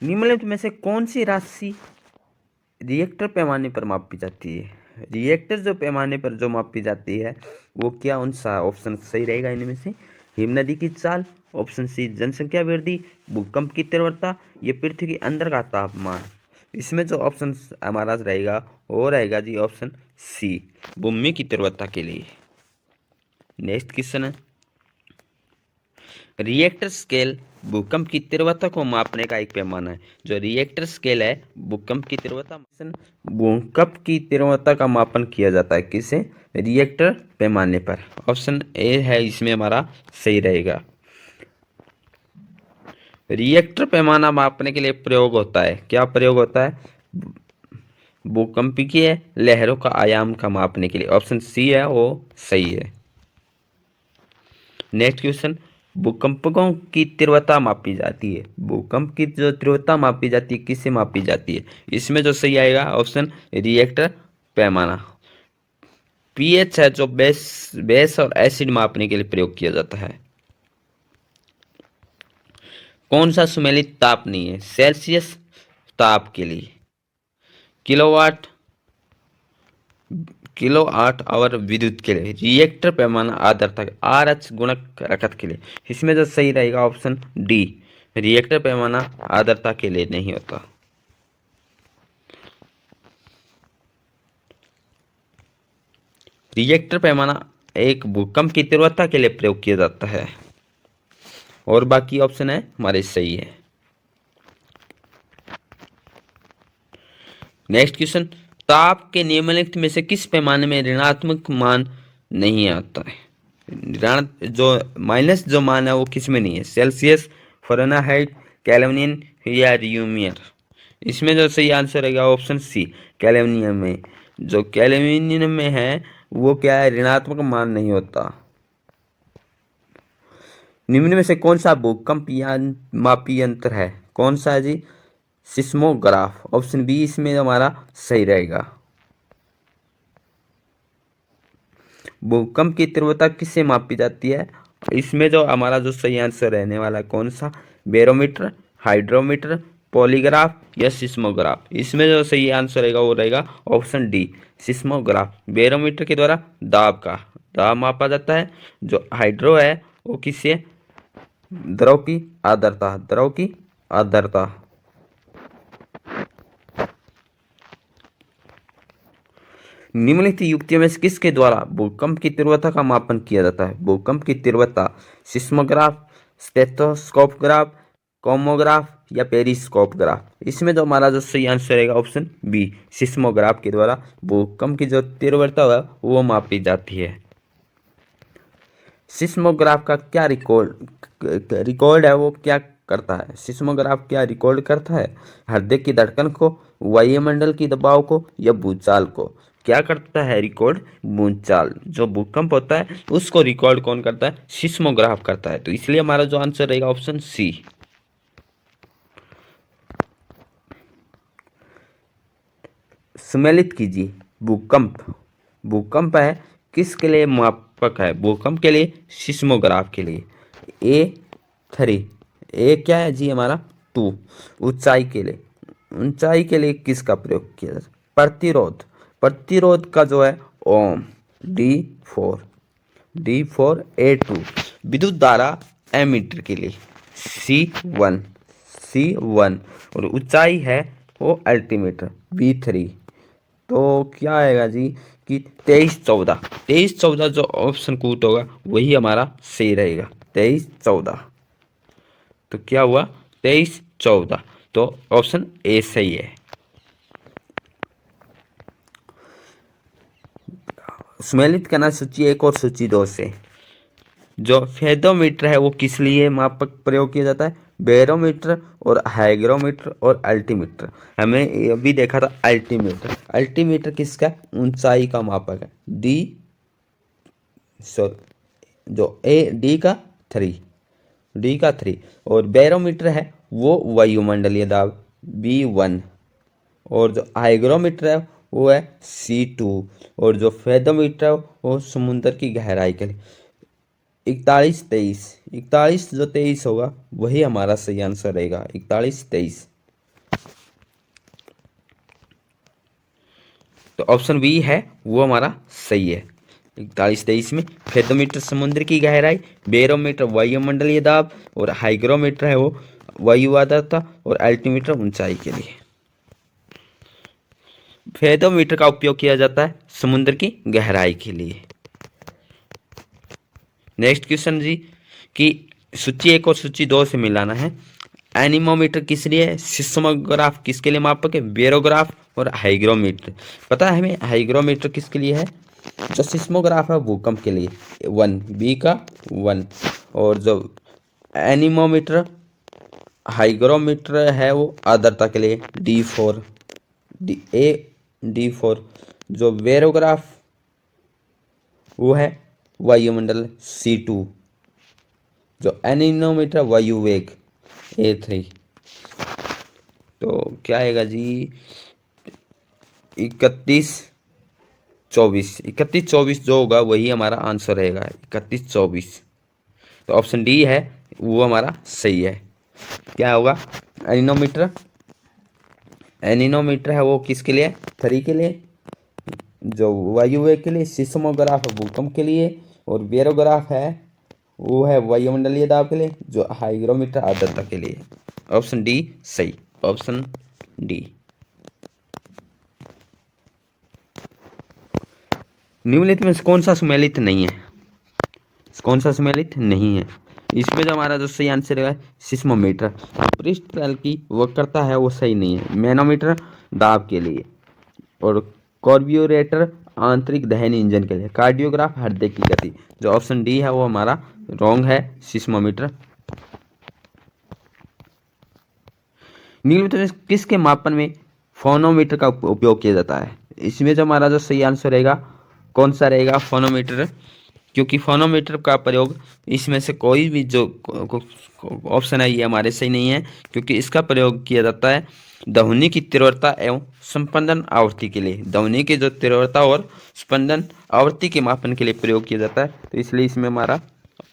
S1: निम्नलिखित में से कौन सी राशि रिएक्टर पैमाने पर मापी जाती है? रिएक्टर जो पैमाने पर जो मापी जाती है वो क्या कौन सा ऑप्शन सही रहेगा इनमें से? हिमनदी की चाल, ऑप्शन सी जनसंख्या वृद्धि, भूकंप की तीव्रता, ये पृथ्वी के अंदर का तापमान। इसमें जो ऑप्शन हमारा रहेगा वो रहेगा जी ऑप्शन सी, भूमि की तीव्रता के लिए। नेक्स्ट क्वेश्चन है, रिएक्टर स्केल भूकंप की तीव्रता को मापने का एक पैमाना है। जो रिएक्टर स्केल है भूकंप की तीव्रता, भूकंप की तीव्रता का मापन किया जाता है किसे? रिएक्टर पैमाने पर। ऑप्शन ए है इसमें हमारा सही रहेगा। रिएक्टर पैमाना मापने के लिए प्रयोग होता है, क्या प्रयोग होता है? भूकंपीय लहरों का आयाम का मापने के लिए। ऑप्शन सी है वो सही है। नेक्स्ट क्वेश्चन, भूकंपों की तीव्रता मापी जाती है। भूकंप की जो तीव्रता मापी जाती है किससे मापी जाती है? इसमें जो सही आएगा ऑप्शन रिएक्टर पैमाना। पीएच है जो बेस और एसिड मापने के लिए प्रयोग किया जाता है। कौन सा सुमेलित ताप नहीं है? सेल्सियस ताप के लिए, किलोवाट, किलोवाट आवर विद्युत के लिए, रिएक्टर पैमाना आर्द्रता RH गुणक रखत के लिए। इसमें जो सही रहेगा ऑप्शन डी, रिएक्टर पैमाना आर्द्रता के लिए नहीं होता। रिएक्टर पैमाना एक भूकंप की तीव्रता के लिए प्रयोग किया जाता है और बाकी ऑप्शन है हमारे सही है। नेक्स्ट क्वेश्चन, ताप के निम्नलिखित में से किस पैमाने में ऋणात्मक मान नहीं आता है? ऋण जो माइनस जो मान है वो किस में नहीं है? सेल्सियस, फ़ारेनहाइट, केल्विन या रियूमियर। इसमें जो सही आंसर रहेगा ऑप्शन सी, केल्विन में। जो केल्विन में है वो क्या है? ऋणात्मक मान नहीं होता। निम्न में से कौन सा भूकंप मापी यंत्र है? कौन सा है जी? सिस्मोग्राफ। ऑप्शन बी इसमें हमारा सही रहेगा। भूकंप की तीव्रता किससे मापी जाती है? इसमें जो हमारा जो सही आंसर रहने वाला है कौन सा? बैरोमीटर, हाइड्रोमीटर, पॉलीग्राफ या सिस्मोग्राफ। इसमें जो सही आंसर रहेगा वो रहेगा ऑप्शन डी, सिस्मोग्राफ। बैरोमीटर के द्वारा दाब मापा जाता है। जो हाइड्रो है वो किससे? द्रव की आर्द्रता, द्रव की आर्द्रता। निम्नलिखित युक्तियों में से किसके द्वारा भूकंप की तीव्रता का मापन किया जाता है? भूकंप की तीव्रता सिस्मोग्राफ, स्टेथोस्कोपग्राफ, कोमोग्राफ या पेरिस्कोपग्राफ। इसमें जो हमारा जो सही आंसर रहेगा ऑप्शन बी, सिस्मोग्राफ के द्वारा भूकंप की जो तीव्रता है वो मापी जाती है। सिस्मोग्राफ का क्या रिकॉर्ड है वो क्या करता है? सिस्मोग्राफ क्या रिकॉर्ड करता है? हृदय की धड़कन को, वायुमंडल की दबाव को या भूचाल को? क्या करता है रिकॉर्ड? भूचाल। जो भूकंप होता है उसको रिकॉर्ड कौन करता है? सिस्मोग्राफ करता है। तो इसलिए हमारा जो आंसर रहेगा ऑप्शन सी। सम्मिलित कीजिए। भूकंप है किसके लिए मापक है? भूकंप के लिए, सिस्मोग्राफ के लिए। A3, ए क्या है जी हमारा? 2। ऊंचाई के लिए किसका प्रयोग किया जाता है? प्रतिरोध का जो है ओम, D4A2। विद्युत धारा एमीटर के लिए C1। और ऊंचाई है वो अल्टीमीटर B3। तो क्या आएगा जी कि 23-14 जो ऑप्शन कूट होगा वही हमारा सही रहेगा, 23-14। तो क्या हुआ? 23-14। तो ऑप्शन ए सही है। सम्मिलित करना सूची 1 और सूची 2 से। जो फेदोमीटर है वो किस लिए मापक प्रयोग किया जाता है? बैरोमीटर और हाइग्रोमीटर और अल्टीमीटर। हमें ये भी देखा था अल्टीमीटर। अल्टीमीटर किसका? ऊंचाई का मापक है। डी सॉरी जो ए डी का 3। और बैरोमीटर है वो वायुमंडलीय दाब B1। और जो हाइग्रोमीटर है वो है C2। और जो फेदोमीटर है वो समुद्र की गहराई के लिए 41-23। जो 23 होगा वही हमारा सही आंसर रहेगा, 41-23। तो ऑप्शन बी है वो हमारा सही है। 41-23 में फेदोमीटर समुद्र की गहराई, बैरोमीटर वायुमंडलीय दाब और हाइग्रोमीटर है वो वायु आर्द्रता और अल्टीमीटर ऊंचाई के लिए। फेदोमीटर का उपयोग किया जाता है समुद्र की गहराई के लिए। नेक्स्ट क्वेश्चन जी कि सूची 1 और सूची 2 से मिलाना है। एनीमोमीटर किस लिए है? सिस्मोग्राफ किसके लिए मापक है? बेरोग्राफ और हाइग्रोमीटर। पता है हमें हाइग्रोमीटर किसके लिए है? जो सिस्मोग्राफ है भूकंप के लिए 1, बी का 1। और जो एनीमोमीटर हाइग्रोमीटर है वो आर्द्रता के लिए D4 D4। जो बेरोग्राफ वो है वायुमंडल C2। जो एनीमोमीटर वायु वेग A3। तो क्या आएगा जी? 31-24 जो होगा वही हमारा आंसर रहेगा, 31-24। तो ऑप्शन डी है वो हमारा सही है। क्या होगा? एनीनोमीटर है वो किसके लिए? 3 के लिए। जो वायु वेग के लिए, सिस्मोग्राफ भूकंप के लिए, और बेरोग्राफ है वो है वायुमंडलीय दाब के लिए, जो हाइग्रोमीटर आर्द्रता के लिए। ऑप्शन डी सही, ऑप्शन डी। निम्नलिखित में से कौन सा सम्मिलित नहीं है? कौन सा सम्मिलित नहीं है? इसमें जो हमारा जो सही आंसर है सिस्मोमीटर। पृष्ठ तल की वक्रता है वो सही नहीं है। मैनोमीटर दाब के लिए, और कार्ब्यूरेटर आंतरिक दहन इंजन के लिए। कार्डियोग्राफ हृदय की गति। जो ऑप्शन डी है वो हमारा रॉन्ग है, सिस्मोमीटर। निम्नलिखित में किसके मापन में फोनोमीटर का उपयोग किया जाता है? इसमें जो हमारा जो सही आंसर रहेगा कौन सा रहेगा? फोनोमीटर। क्योंकि फोनोमीटर का प्रयोग इसमें से कोई भी जो ऑप्शन है ये हमारे सही नहीं है, क्योंकि इसका प्रयोग किया जाता है ध्वनि की तीव्रता एवं स्पंदन आवृत्ति के लिए। ध्वनि की जो तीव्रता और स्पंदन आवृत्ति के मापन के लिए प्रयोग किया जाता है, तो इसलिए इसमें हमारा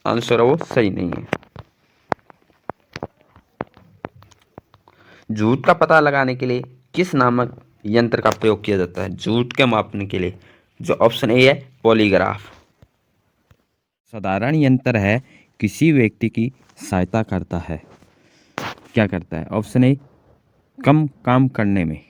S1: आंसर वो सही नहीं है। झूठ का पता लगाने के लिए किस नामक यंत्र का प्रयोग किया जाता है? झूठ के मापने के लिए। जो ऑप्शन ए है पॉलीग्राफ। साधारण यंत्र है, किसी व्यक्ति की सहायता करता है। क्या करता है? ऑप्शन ए कम काम करने में,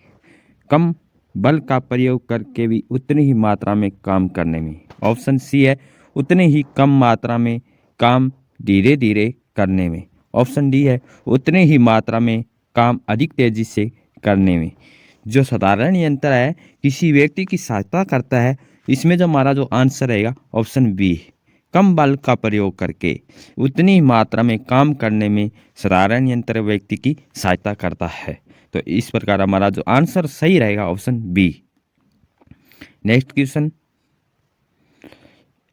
S1: कम बल का प्रयोग करके भी उतनी ही मात्रा में काम करने में। ऑप्शन सी है उतनी ही कम मात्रा में काम धीरे धीरे करने में। ऑप्शन डी है उतनी ही मात्रा में काम अधिक तेजी से करने में। जो साधारण यंत्र है किसी व्यक्ति की सहायता करता है, इसमें जो हमारा जो आंसर रहेगा ऑप्शन बी, कम बल का प्रयोग करके उतनी मात्रा में काम करने में साधारण यंत्र व्यक्ति की सहायता करता है। तो इस प्रकार हमारा जो आंसर सही रहेगा ऑप्शन बी। Next question.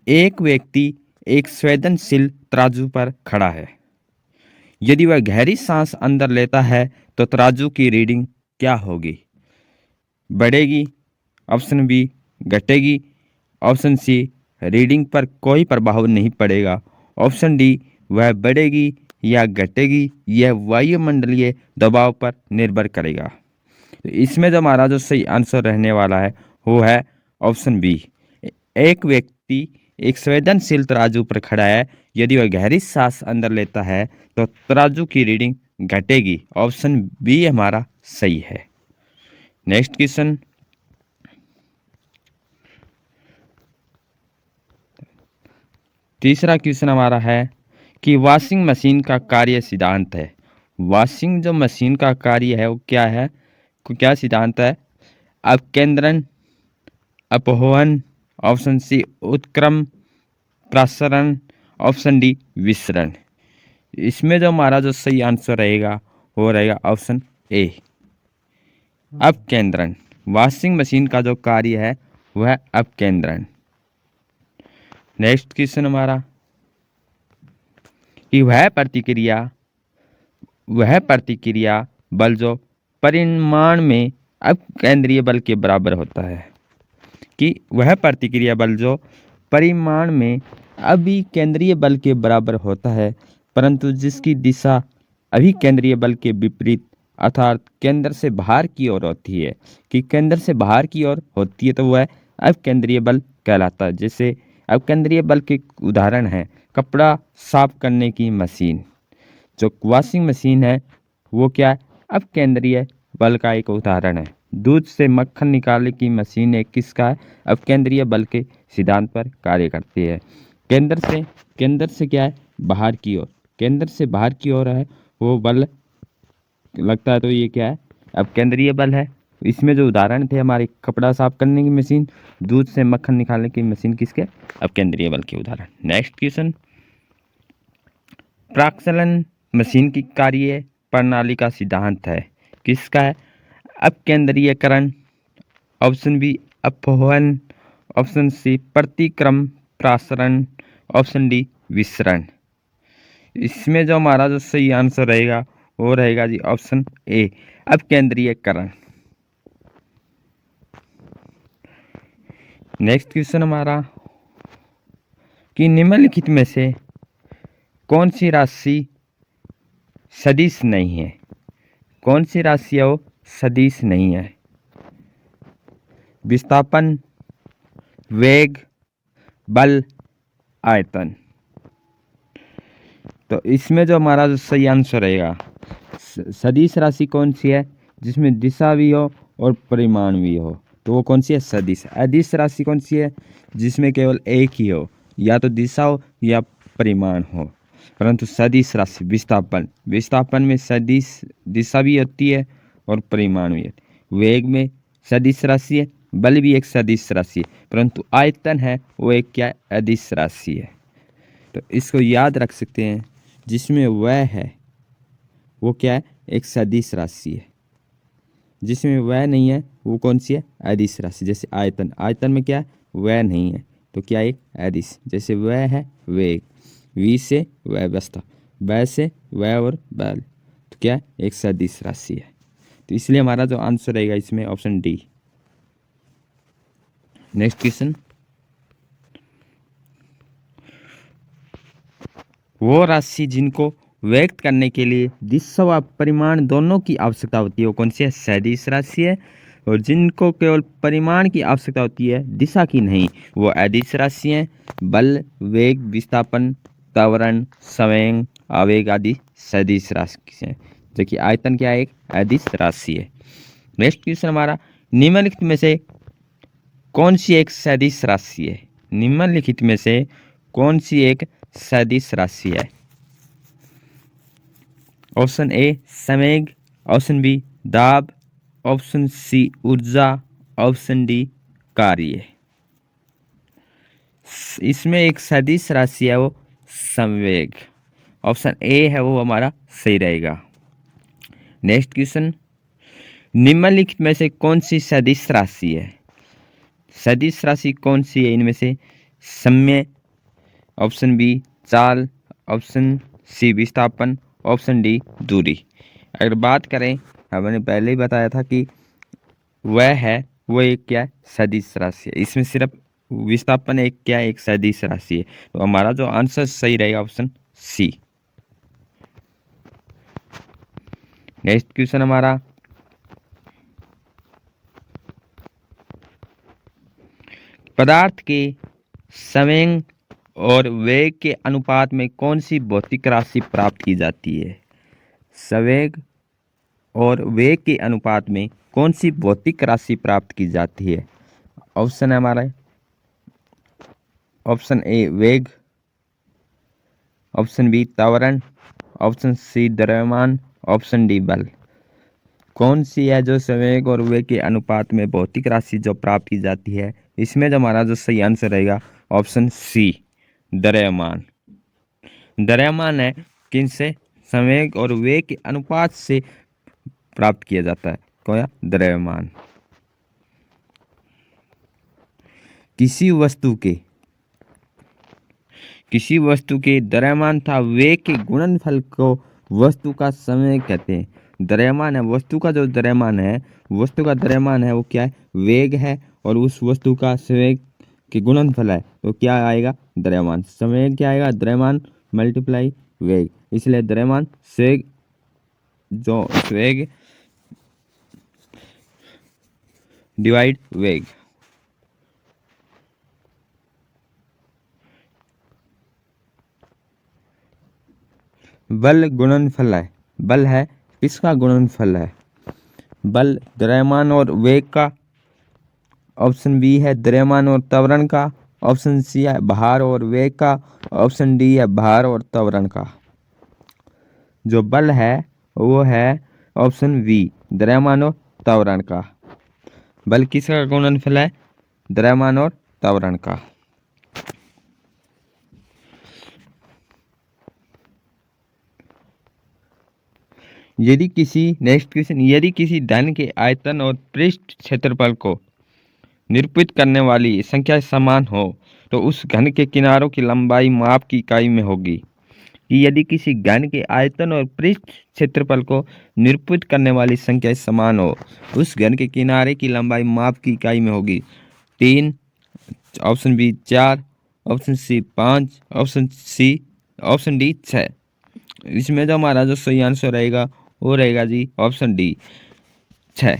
S1: एक व्यक्ति एक संवेदनशील तराजू पर खड़ा है। यदि वह गहरी सांस अंदर लेता है तो तराजू की रीडिंग क्या होगी? बढ़ेगी, ऑप्शन बी घटेगी, ऑप्शन सी रीडिंग पर कोई प्रभाव नहीं पड़ेगा, ऑप्शन डी वह बढ़ेगी या घटेगी, यह वायुमंडलीय दबाव पर निर्भर करेगा। तो इसमें जो हमारा जो सही आंसर रहने वाला है वो है ऑप्शन बी। एक व्यक्ति एक संवेदनशील तराजू पर खड़ा है, यदि वह गहरी सांस अंदर लेता है तो तराजू की रीडिंग घटेगी। ऑप्शन बी हमारा सही है। Next question. तीसरा क्वेश्चन हमारा है कि वॉशिंग मशीन का कार्य सिद्धांत है। वॉशिंग जो मशीन का कार्य है वो क्या है? क्या सिद्धांत है? अपकेंद्रण, अपहोहन, ऑप्शन सी उत्क्रम प्रसरण, ऑप्शन डी विसरण। इसमें जो हमारा जो सही आंसर रहेगा वो रहेगा ऑप्शन ए, अपकेंद्रण। वॉशिंग मशीन का जो कार्य है वह अपकेंद्रण। नेक्स्ट क्वेश्चन हमारा कि वह प्रतिक्रिया बल जो परिमाण में अपकेंद्रीय बल के बराबर होता है, कि वह प्रतिक्रिया बल जो परिमाण में अभिकेंद्रीय बल के बराबर होता है, परंतु जिसकी दिशा अभिकेंद्रीय बल के विपरीत अर्थात केंद्र से बाहर की ओर होती है, कि केंद्र से बाहर की ओर होती है तो वह अपकेंद्रीय बल कहलाता है। जैसे अपकेंद्रीय बल के उदाहरण हैं कपड़ा साफ करने की मशीन, जो वॉशिंग मशीन है वो क्या है, अपकेंद्रीय बल का एक उदाहरण है। दूध से मक्खन निकालने की मशीन एक किसका है, अपकेंद्रीय बल के सिद्धांत पर कार्य करती है। केंद्र से क्या है, बाहर की ओर, केंद्र से बाहर की ओर है वो बल लगता है, तो ये क्या है, अपकेंद्रीय बल है। इसमें जो उदाहरण थे हमारे कपड़ा साफ करने की मशीन, दूध से मक्खन निकालने की मशीन किसके, अपकेंद्रीय बल के उदाहरण। नेक्स्ट क्वेश्चन, प्राक्कलन मशीन की कार्य प्रणाली का सिद्धांत है, किसका है, अपकेंद्रीयकरण, ऑप्शन बी अपवहन, ऑप्शन सी प्रतिक्रम प्रसारण, ऑप्शन डी विसरण। इसमें जो हमारा जो सही आंसर रहेगा वो रहेगा जी ऑप्शन ए, अपकेंद्रीयकरण। नेक्स्ट क्वेश्चन हमारा कि निम्नलिखित में से कौन सी राशि सदिश नहीं है, कौन सी राशि है वो सदिश नहीं है, विस्थापन, वेग, बल, आयतन। तो इसमें जो हमारा जो सही आंसर रहेगा, सदिश राशि कौन सी है, जिसमें दिशा भी हो और परिमाण भी हो, तो वो कौन सी है, सदिश। अदिश राशि कौन सी है, जिसमें केवल एक ही हो, या तो दिशा हो या परिमाण हो। परंतु सदिश राशि विस्थापन में सदिश दिशा भी होती है और परिमाण भी होती है। वेग में सदिश राशि है, बल भी एक सदिश राशि है, परंतु आयतन है वो एक क्या है, अदिश राशि है। तो इसको याद रख सकते हैं, जिसमें वह है वो क्या है, एक सदिश राशि है, जिसमें वह नहीं है वो कौन सी है, अदिश राशि। जैसे आयतन में क्या है, वह नहीं है तो क्या एक अदिश। जैसे वह है वेग, वी से वह बसता, वह से वह और बल, तो क्या है, एक सदिश राशि है। तो इसलिए हमारा जो आंसर रहेगा इसमें ऑप्शन डी। नेक्स्ट क्वेश्चन, वो राशि जिनको व्यक्त करने के लिए दिशा व परिमाण दोनों की आवश्यकता होती है वो कौन सी है, सदिश राशि है। और जिनको केवल परिमाण की आवश्यकता होती है दिशा की नहीं, वो अदिश राशि हैं। बल, वेग, विस्थापन, त्वरण, संवेग, आवेग आदि सदिश राशि हैं। देखिए आयतन क्या है, एक अदिश राशि है। नेक्स्ट क्वेश्चन हमारा, निम्नलिखित में से कौन सी एक सदिश राशि है, निम्नलिखित में से कौन सी एक सदिश राशि है। ऑप्शन ए संवेग, ऑप्शन बी दाब, ऑप्शन सी ऊर्जा, ऑप्शन डी कार्य। इसमें एक सदिश राशि है वो संवेग, ऑप्शन ए है वो हमारा सही रहेगा। नेक्स्ट क्वेश्चन, निम्नलिखित में से कौन सी सदिश राशि है, सदिश राशि कौन सी है इनमें से, समय, ऑप्शन बी चाल, ऑप्शन सी विस्थापन, ऑप्शन डी दूरी। अगर बात करें, हमने पहले ही बताया था कि वह है वो एक क्या है, सदिश राशि है। इसमें सिर्फ विस्थापन एक क्या है, एक सदिश राशि है। तो हमारा जो आंसर सही रहेगा ऑप्शन सी। नेक्स्ट क्वेश्चन हमारा, पदार्थ के संवेग और वेग के अनुपात में कौन सी भौतिक राशि प्राप्त की जाती है, संवेग और वेग के अनुपात में कौन सी भौतिक राशि प्राप्त की जाती है। ऑप्शन है हमारा, ऑप्शन ए वेग, ऑप्शन बी त्वरण, ऑप्शन सी द्रव्यमान, ऑप्शन डी बल। कौन सी है जो संवेग और वेग के अनुपात में भौतिक राशि जो प्राप्त की जाती है, इसमें जो हमारा जो सही आंसर रहेगा ऑप्शन सी द्रव्यमान। द्रव्यमान है
S2: किनसे? संवेग और वेग के अनुपात से प्राप्त किया जाता है। क्या? द्रव्यमान। किसी वस्तु के द्रव्यमान तथा वेग के गुणनफल को वस्तु का संवेग कहते हैं। द्रव्यमान है वस्तु का, जो द्रव्यमान है वस्तु का द्रव्यमान है वो क्या है? वेग है। और उस वस्तु का संवेग के गुणनफल है तो क्या आएगा? द्रव्यमान। संवेग क्या आएगा? द्रव्यमान मल्टीप्लाई वेग। इसलिए द्रव्यमान संवेग, जो संवेग डिवाइड वेग। बल गुणनफल है। बल है किसका गुणनफल है? बल द्रव्यमान और वेग का। ऑप्शन बी है द्रव्यमान और त्वरण का। ऑप्शन सी है भार और वेग का। ऑप्शन डी है भार और त्वरण का। जो बल है वो है ऑप्शन बी, द्रव्यमान और त्वरण का। बल किसका गुणनफल है? द्रव्यमान और त्वरण का। नेक्स्ट क्वेश्चन, यदि किसी धन के आयतन और पृष्ठ क्षेत्रफल को निरूपित करने वाली संख्या समान हो तो उस घन के किनारों की लंबाई माप की इकाई में होगी। कि यदि किसी घन के आयतन और पृष्ठ क्षेत्रफल को निरूपित करने वाली संख्या समान हो, उस घन के किनारे की लंबाई माप की इकाई में होगी। 3, option B 4, option C 5, option D 6। इसमें जो हमारा जो सही आंसर रहेगा वो रहेगा जी ऑप्शन डी 6।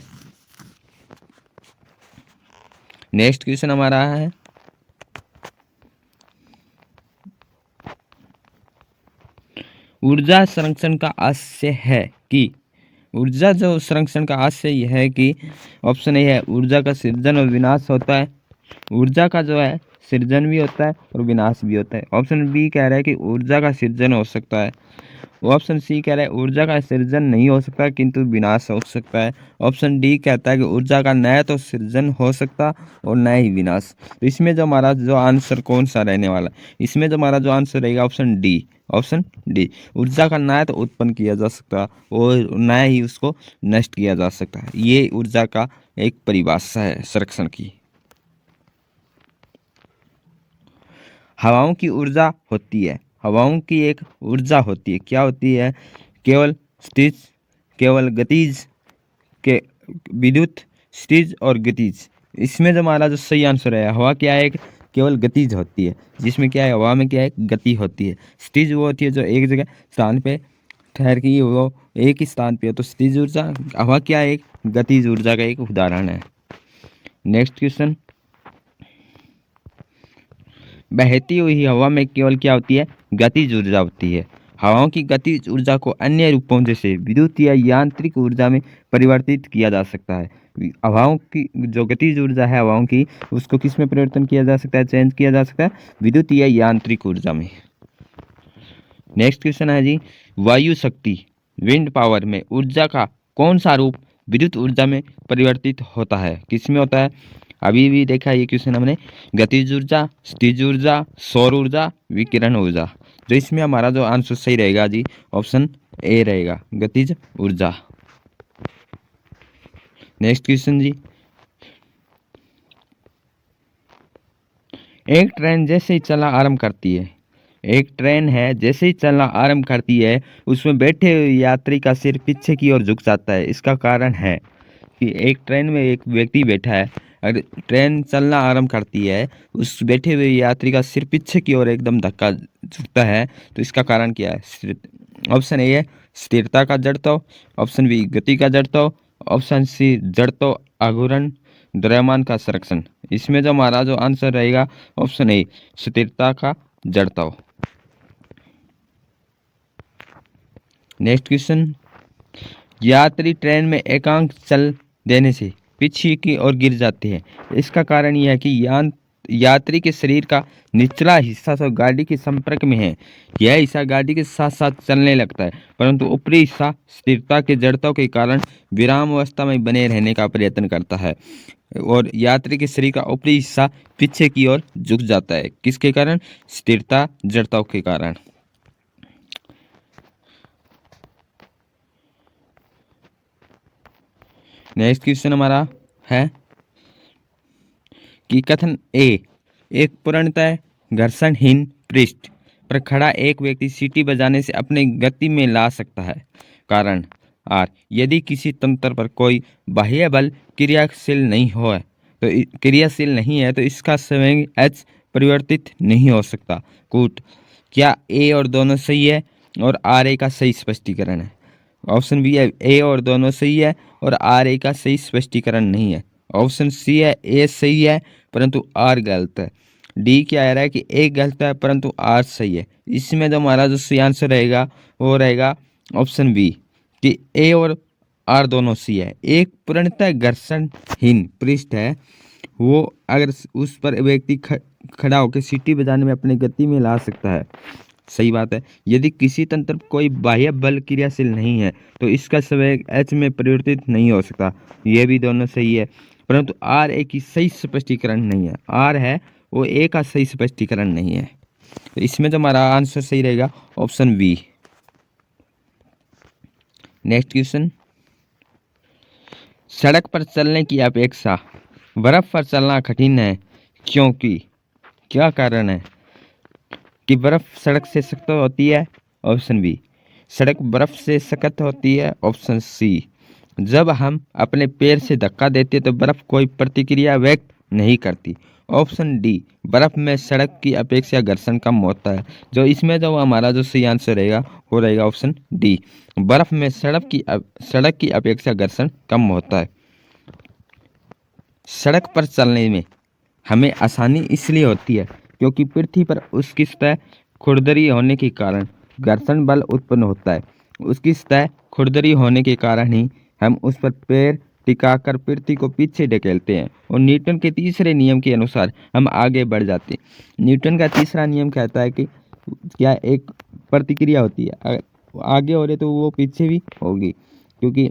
S2: नेक्स्ट क्वेश्चन हमारा है, ऊर्जा संरक्षण का आशय है कि। ऊर्जा जो संरक्षण का आशय यह है कि ऑप्शन ए है ऊर्जा का सृजन और विनाश होता है। ऊर्जा का जो है सृजन भी होता है और विनाश भी होता है। ऑप्शन बी कह रहा है कि ऊर्जा का सृजन हो सकता है। ऑप्शन सी कह रहा है ऊर्जा का सृजन नहीं हो सकता किंतु विनाश हो सकता है। ऑप्शन डी कहता है कि ऊर्जा का न तो सृजन हो सकता और न ही विनाश। तो इसमें जो हमारा जो आंसर कौन सा रहने वाला है? इसमें जो हमारा जो आंसर रहेगा ऑप्शन डी। ऑप्शन डी, ऊर्जा का न तो उत्पन्न किया जा सकता और न ही उसको नष्ट किया जा सकता है। ये ऊर्जा का एक परिभाषा है संरक्षण की। हवाओं की ऊर्जा होती है। हवाओं की एक ऊर्जा होती है। क्या होती है? केवल स्थिज, केवल गतिज, के विद्युत, स्थिज और गतिज। इसमें जो हमारा जो सही आंसर है, हवा क्या है? केवल गतिज होती है। जिसमें क्या है? हवा में क्या है? गति होती है। स्थिज वो होती है जो एक जगह स्थान पे ठहर की वो एक ही स्थान पे है। तो स्थिज ऊर्जा, हवा क्या है? एक गतिज ऊर्जा का एक उदाहरण है। नेक्स्ट क्वेश्चन, बहती हुई हवा में केवल क्या होती है? गतिज ऊर्जा होती है। हवाओं की गतिज ऊर्जा को अन्य रूपों जैसे विद्युत या यांत्रिक ऊर्जा में परिवर्तित किया जा सकता है। हवाओं की जो गतिज ऊर्जा है हवाओं की, उसको किस में परिवर्तन किया जा सकता है? चेंज किया जा सकता है विद्युत या यांत्रिक ऊर्जा में। नेक्स्ट क्वेश्चन है जी, वायु शक्ति विंड पावर में ऊर्जा का कौन सा रूप विद्युत ऊर्जा में परिवर्तित होता है? किस में होता है? अभी भी देखा ये क्वेश्चन हमने, गतिज ऊर्जा, स्थिज ऊर्जा, सौर ऊर्जा, विकिरण ऊर्जा। तो इसमें हमारा जो आंसर सही रहेगा जी ऑप्शन ए रहेगा, गतिज ऊर्जा। नेक्स्ट क्वेश्चन जी, एक ट्रेन जैसे ही चलना आरंभ करती है, एक ट्रेन है जैसे ही चलना आरंभ करती है उसमें बैठे हुए यात्री का सिर पीछे की ओर झुक जाता है। इसका कारण है कि एक ट्रेन में एक व्यक्ति बैठा है, अगर ट्रेन चलना आरंभ करती है उस बैठे हुए यात्री का सिर पीछे की ओर एकदम धक्का झुकता है। तो इसका कारण क्या है? ऑप्शन ए है स्थिरता का जड़त्व, ऑप्शन बी गति का जड़त्व, ऑप्शन सी जड़त्व आघूर्ण, द्रव्यमान का संरक्षण। इसमें जो हमारा जो आंसर रहेगा ऑप्शन ए स्थिरता का जड़त्व। नेक्स्ट क्वेश्चन, यात्री ट्रेन में एकांक चल देने से पीछे की ओर गिर जाते हैं। इसका कारण यह है कि यात्री के शरीर का निचला हिस्सा तो गाड़ी के संपर्क में है, यह हिस्सा गाड़ी के साथ साथ चलने लगता है, परंतु ऊपरी हिस्सा स्थिरता के जड़त्व के कारण विराम अवस्था में बने रहने का प्रयत्न करता है और यात्री के शरीर का ऊपरी हिस्सा पीछे की ओर झुक जाता है। किसके कारण? स्थिरता जड़त्व के कारण। नेक्स्ट क्वेश्चन हमारा है कि कथन ए, एक पूर्णतः घर्षणहीन पृष्ठ पर खड़ा एक व्यक्ति सीटी बजाने से अपने गति में ला सकता है। कारण आर, यदि किसी तंत्र पर कोई बाह्य बल क्रियाशील नहीं है तो इसका संवेग एच परिवर्तित नहीं हो सकता। कूट, क्या ए और दोनों सही है और आर ए का सही स्पष्टीकरण है? ऑप्शन बी है ए और दोनों सही है और आर ए का सही स्पष्टीकरण नहीं है। ऑप्शन सी है ए सही है परंतु आर गलत है। डी क्या कह रहा है कि ए गलत है परंतु आर सही है। इसमें जो हमारा जो सही आंसर रहेगा वो रहेगा ऑप्शन बी कि ए और आर दोनों सही है। एक पूर्णतः घर्षणहीन पृष्ठ है, वो अगर उस पर व्यक्ति खड़ा होकर सीटी बजाने में अपनी गति में ला सकता है। सही बात है। यदि किसी तंत्र पर कोई बाह्य बल क्रियाशील नहीं है तो इसका संवेग एच में परिवर्तित नहीं हो सकता। यह भी दोनों सही है परंतु आर ए की सही स्पष्टीकरण नहीं है। आर है वो ए का सही स्पष्टीकरण नहीं है। तो इसमें जो हमारा आंसर सही रहेगा ऑप्शन बी। नेक्स्ट क्वेश्चन, सड़क पर चलने की अपेक्षा बर्फ पर चलना कठिन है क्योंकि, क्या कारण है कि बर्फ सड़क से सख्त होती है? ऑप्शन बी, सड़क बर्फ से सख्त होती है। ऑप्शन सी, जब हम अपने पैर से धक्का देते हैं तो बर्फ कोई प्रतिक्रिया व्यक्त नहीं करती। ऑप्शन डी, बर्फ में सड़क की अपेक्षा घर्षण कम होता है। जो इसमें जो हमारा जो सही आंसर रहेगा वो रहेगा ऑप्शन डी, बर्फ में सड़क की अपेक्षा घर्षण कम होता है। सड़क पर चलने में हमें आसानी इसलिए होती है क्योंकि पृथ्वी पर उसकी सतह खुरदरी होने के कारण घर्षण बल उत्पन्न होता है। उसकी सतह खुरदरी होने के कारण ही हम उस पर पैर टिकाकर पृथ्वी को पीछे ढकेलते हैं और न्यूटन के तीसरे नियम के अनुसार हम आगे बढ़ जाते हैं। न्यूटन का तीसरा नियम कहता है कि क्या एक प्रतिक्रिया होती है, अगर आगे हो रहे तो वो पीछे भी होगी क्योंकि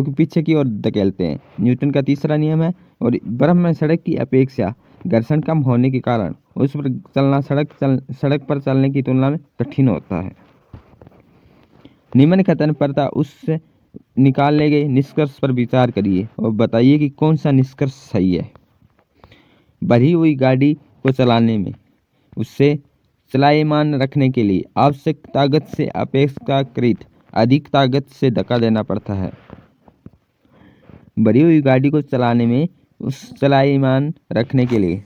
S2: पीछे की ओर धकेलते हैं। न्यूटन का तीसरा नियम है। और बर्फ में सड़क की अपेक्षा घर्षण कम होने के कारण उस पर चलना सड़क पर चलने की तुलना में कठिन होता है। निम्न कथन पर उससे निकाले गए निष्कर्ष पर विचार करिए और बताइए कि कौन सा निष्कर्ष सही है। बढ़ी हुई गाड़ी को चलाने में उससे चलायमान रखने के लिए आवश्यक ताकत से अपेक्षाकृत अधिक ताकत से धक्का देना पड़ता है। बढ़ी हुई गाड़ी को चलाने में उस चलायमान रखने के लिए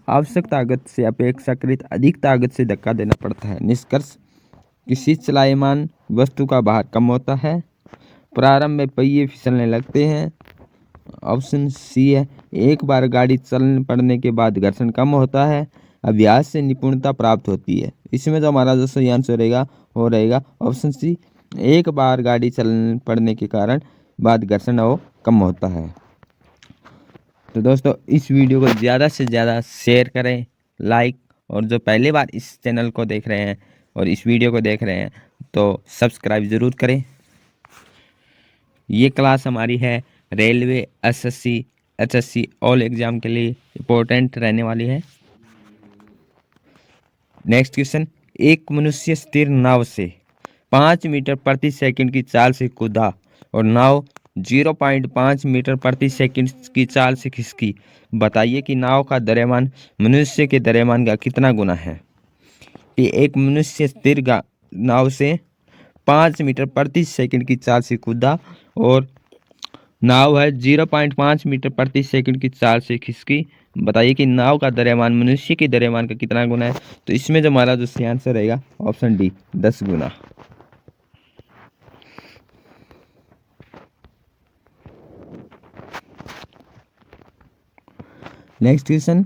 S2: आवश्यक ताकत से अपेक्षाकृत अधिक ताकत से धक्का देना पड़ता है। निष्कर्ष, किसी चलायमान वस्तु का भार कम होता है। प्रारंभ में पहिए फिसलने लगते हैं। ऑप्शन सी है, एक बार गाड़ी चल पड़ने के बाद घर्षण कम होता है। अभ्यास से निपुणता प्राप्त होती है। इसमें जो हमारा जो सही आंसर रहेगा वो रहेगा ऑप्शन सी, एक बार गाड़ी चल पड़ने के कारण बाद घर्षण वो कम होता है। तो दोस्तों इस वीडियो को ज़्यादा से ज़्यादा शेयर करें, लाइक, और जो पहली बार इस चैनल को देख रहे हैं और इस वीडियो को देख रहे हैं तो सब्सक्राइब ज़रूर करें। ये क्लास हमारी है railway, SSC, HSC all exam के लिए इम्पोर्टेंट रहने वाली है। नेक्स्ट क्वेश्चन, एक मनुष्य स्थिर नाव से 5 मीटर प्रति सेकंड की चाल से कूदा और नाव 0.5 मीटर प्रति सेकंड की चाल से खिसकी। बताइए कि नाव का द्रव्यमान मनुष्य के द्रव्यमान का कितना गुना है। कि एक मनुष्य स्थिर नाव से 5 मीटर प्रति सेकंड की चाल से कूदा और नाव है 0.5 मीटर प्रति सेकंड की चाल से खिसकी। बताइए कि नाव का द्रव्यमान मनुष्य के द्रव्यमान का कितना गुना है। तो इसमें जो हमारा जो सही आंसर रहेगा ऑप्शन डी, 10 गुना। नेक्स्ट क्वेश्चन,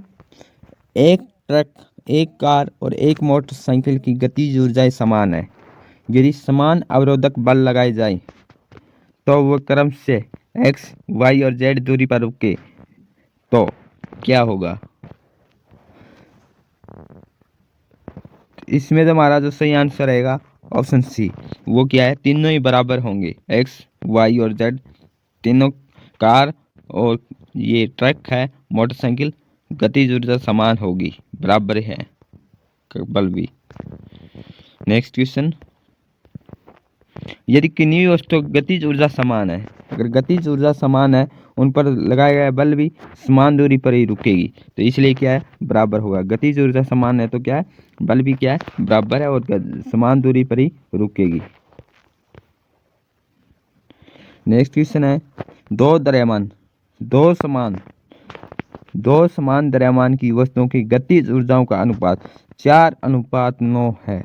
S2: एक ट्रक, एक कार और एक मोटरसाइकिल की गतिज ऊर्जाएं समान है। यदि समान अवरोधक बल लगाए जाए तो वह क्रम से एक्स, वाई और जेड दूरी पर रुके तो क्या होगा। इसमें तो हमारा जो सही आंसर रहेगा ऑप्शन सी, वो क्या है, तीनों ही बराबर होंगे। एक्स, वाई और जेड तीनों, कार और ये ट्रक है, मोटरसाइकिल, गतिज ऊर्जा समान होगी, बराबर है बल भी। नेक्स्ट क्वेश्चन, यदि किन्हीं वस्तुओं की गतिज ऊर्जा समान है, अगर गतिज ऊर्जा समान है, उन पर लगाया गया बल भी समान दूरी पर ही रुकेगी, तो इसलिए क्या है, बराबर होगा। गतिज ऊर्जा समान है तो क्या है, बल भी क्या है, बराबर है और समान दूरी पर ही रुकेगी। नेक्स्ट क्वेश्चन है, दो समान द्रव्यमान की वस्तुओं की गतिज ऊर्जाओं का अनुपात 4:9 है।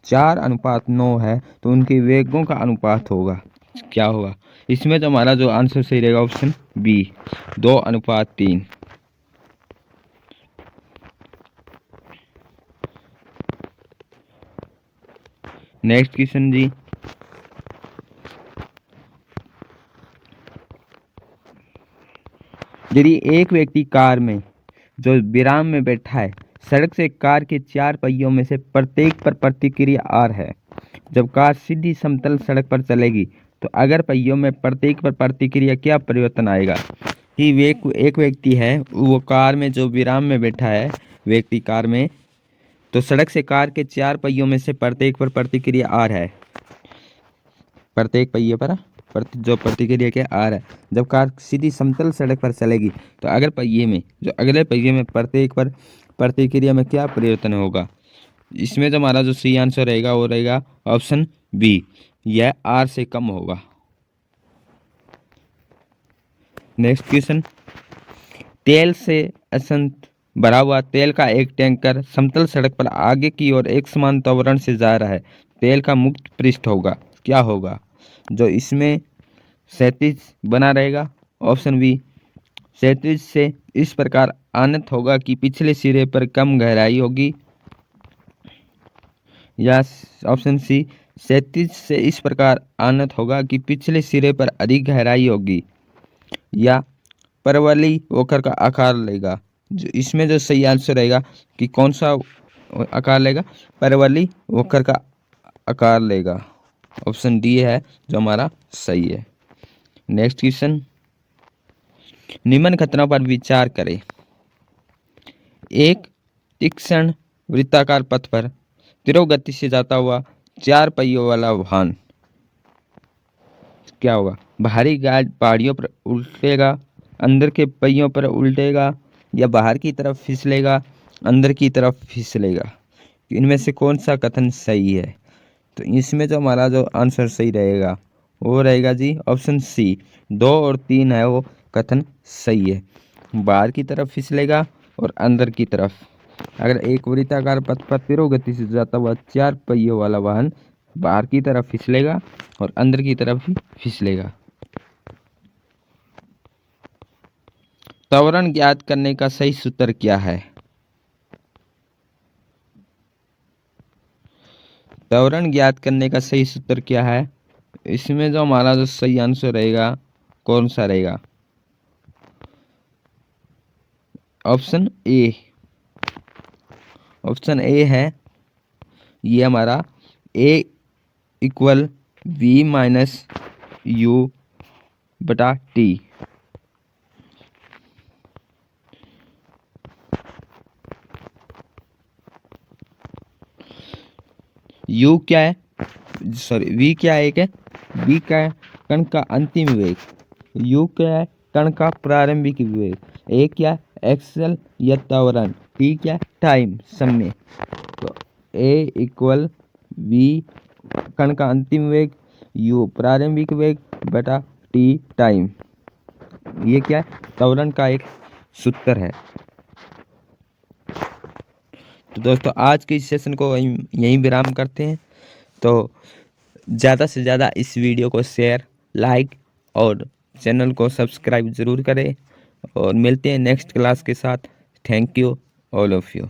S2: 4:9 है तो उनके वेगों का अनुपात होगा, क्या होगा? इसमें तो हमारा जो आंसर सही रहेगा ऑप्शन बी, 2:3। नेक्स्ट क्वेश्चन जी, यदि एक व्यक्ति कार में जो विराम में बैठा है, सड़क से कार के 4 पहियों में से प्रत्येक पर प्रतिक्रिया आर है। जब कार सीधी समतल सड़क पर चलेगी तो अगर पहियों में प्रत्येक पर प्रतिक्रिया क्या परिवर्तन आएगा? कि एक व्यक्ति है, वो कार में जो विराम में बैठा है व्यक्ति कार में, तो सड़क से कार के 4 पहियों में से प्रत्येक पर प्रतिक्रिया आर है। प्रत्येक पहिए पर जो प्रतिक्रिया क्या आर है। जब कार सीधी समतल सड़क पर चलेगी तो अगर पहिए में जो अगले पहिए में प्रत्येक पर प्रतिक्रिया में क्या परिवर्तन होगा? इसमें जो हमारा जो सही आंसर रहेगा वो रहेगा ऑप्शन बी, यह आर से कम होगा। नेक्स्ट क्वेश्चन, तेल से असंत भरा हुआ तेल का एक टैंकर समतल सड़क पर आगे की ओर एक समान त्वरण से जा रहा है। तेल का मुक्त पृष्ठ होगा, क्या होगा? जो इसमें क्षैतिज बना रहेगा, ऑप्शन बी, क्षैतिज से इस प्रकार आनत होगा कि पिछले सिरे पर कम गहराई होगी, या ऑप्शन सी, क्षैतिज से इस प्रकार आनत होगा कि पिछले सिरे पर अधिक गहराई होगी, या परवली होकर का आकार लेगा। जो इसमें जो सही आंसर रहेगा कि कौन सा आकार लेगा? परवली होकर का आकार लेगा। ऑप्शन डी है जो हमारा सही है। नेक्स्ट क्वेश्चन, निम्न घटना पर विचार करें। एक तीक्ष्ण वृत्ताकार पथ पर तीव्र गति से जाता हुआ 4 पहियों वाला वाहन, क्या होगा? बाहरी गार्ड पहाड़ियों पर उल्टेगा, अंदर के पहियों पर उल्टेगा, या बाहर की तरफ फिसलेगा, अंदर की तरफ फिसलेगा। इनमें से कौन सा कथन सही है? तो इसमें जो हमारा जो आंसर सही रहेगा वो रहेगा जी ऑप्शन सी, 2 और 3 है वो कथन सही है। बाहर की तरफ फिसलेगा और अंदर की तरफ। अगर एक वृत्ताकार पथ पर तीव्र गति से जाता हुआ 4 पहियों वाला वाहन बाहर की तरफ फिसलेगा और अंदर की तरफ ही फिसलेगा। त्वरण ज्ञात करने का सही सूत्र क्या है? त्वरण ज्ञात करने का सही सूत्र क्या है? इसमें जो हमारा जो सही आंसर रहेगा कौन सा रहेगा? ऑप्शन ए, ऑप्शन ए है ये हमारा ए इक्वल वी माइनस यू बटा टी। यू क्या है, सॉरी वी क्या है? एक है वी क्या है? कण का अंतिम वेग। यू क्या है? कण का प्रारंभिक वेग। ए क्या? एक्सेल या त्वरण। टी क्या? टाइम, समय। तो ए इक्वल वी कण का अंतिम वेग, यू प्रारंभिक वेग बटा टी टाइम। ये क्या है? त्वरण का एक सूत्र है। तो दोस्तों आज के इस सेशन को यहीं विराम करते हैं। तो ज़्यादा से ज़्यादा इस वीडियो को शेयर, लाइक और चैनल को सब्सक्राइब ज़रूर करें, और मिलते हैं नेक्स्ट क्लास के साथ। Thank you all of you.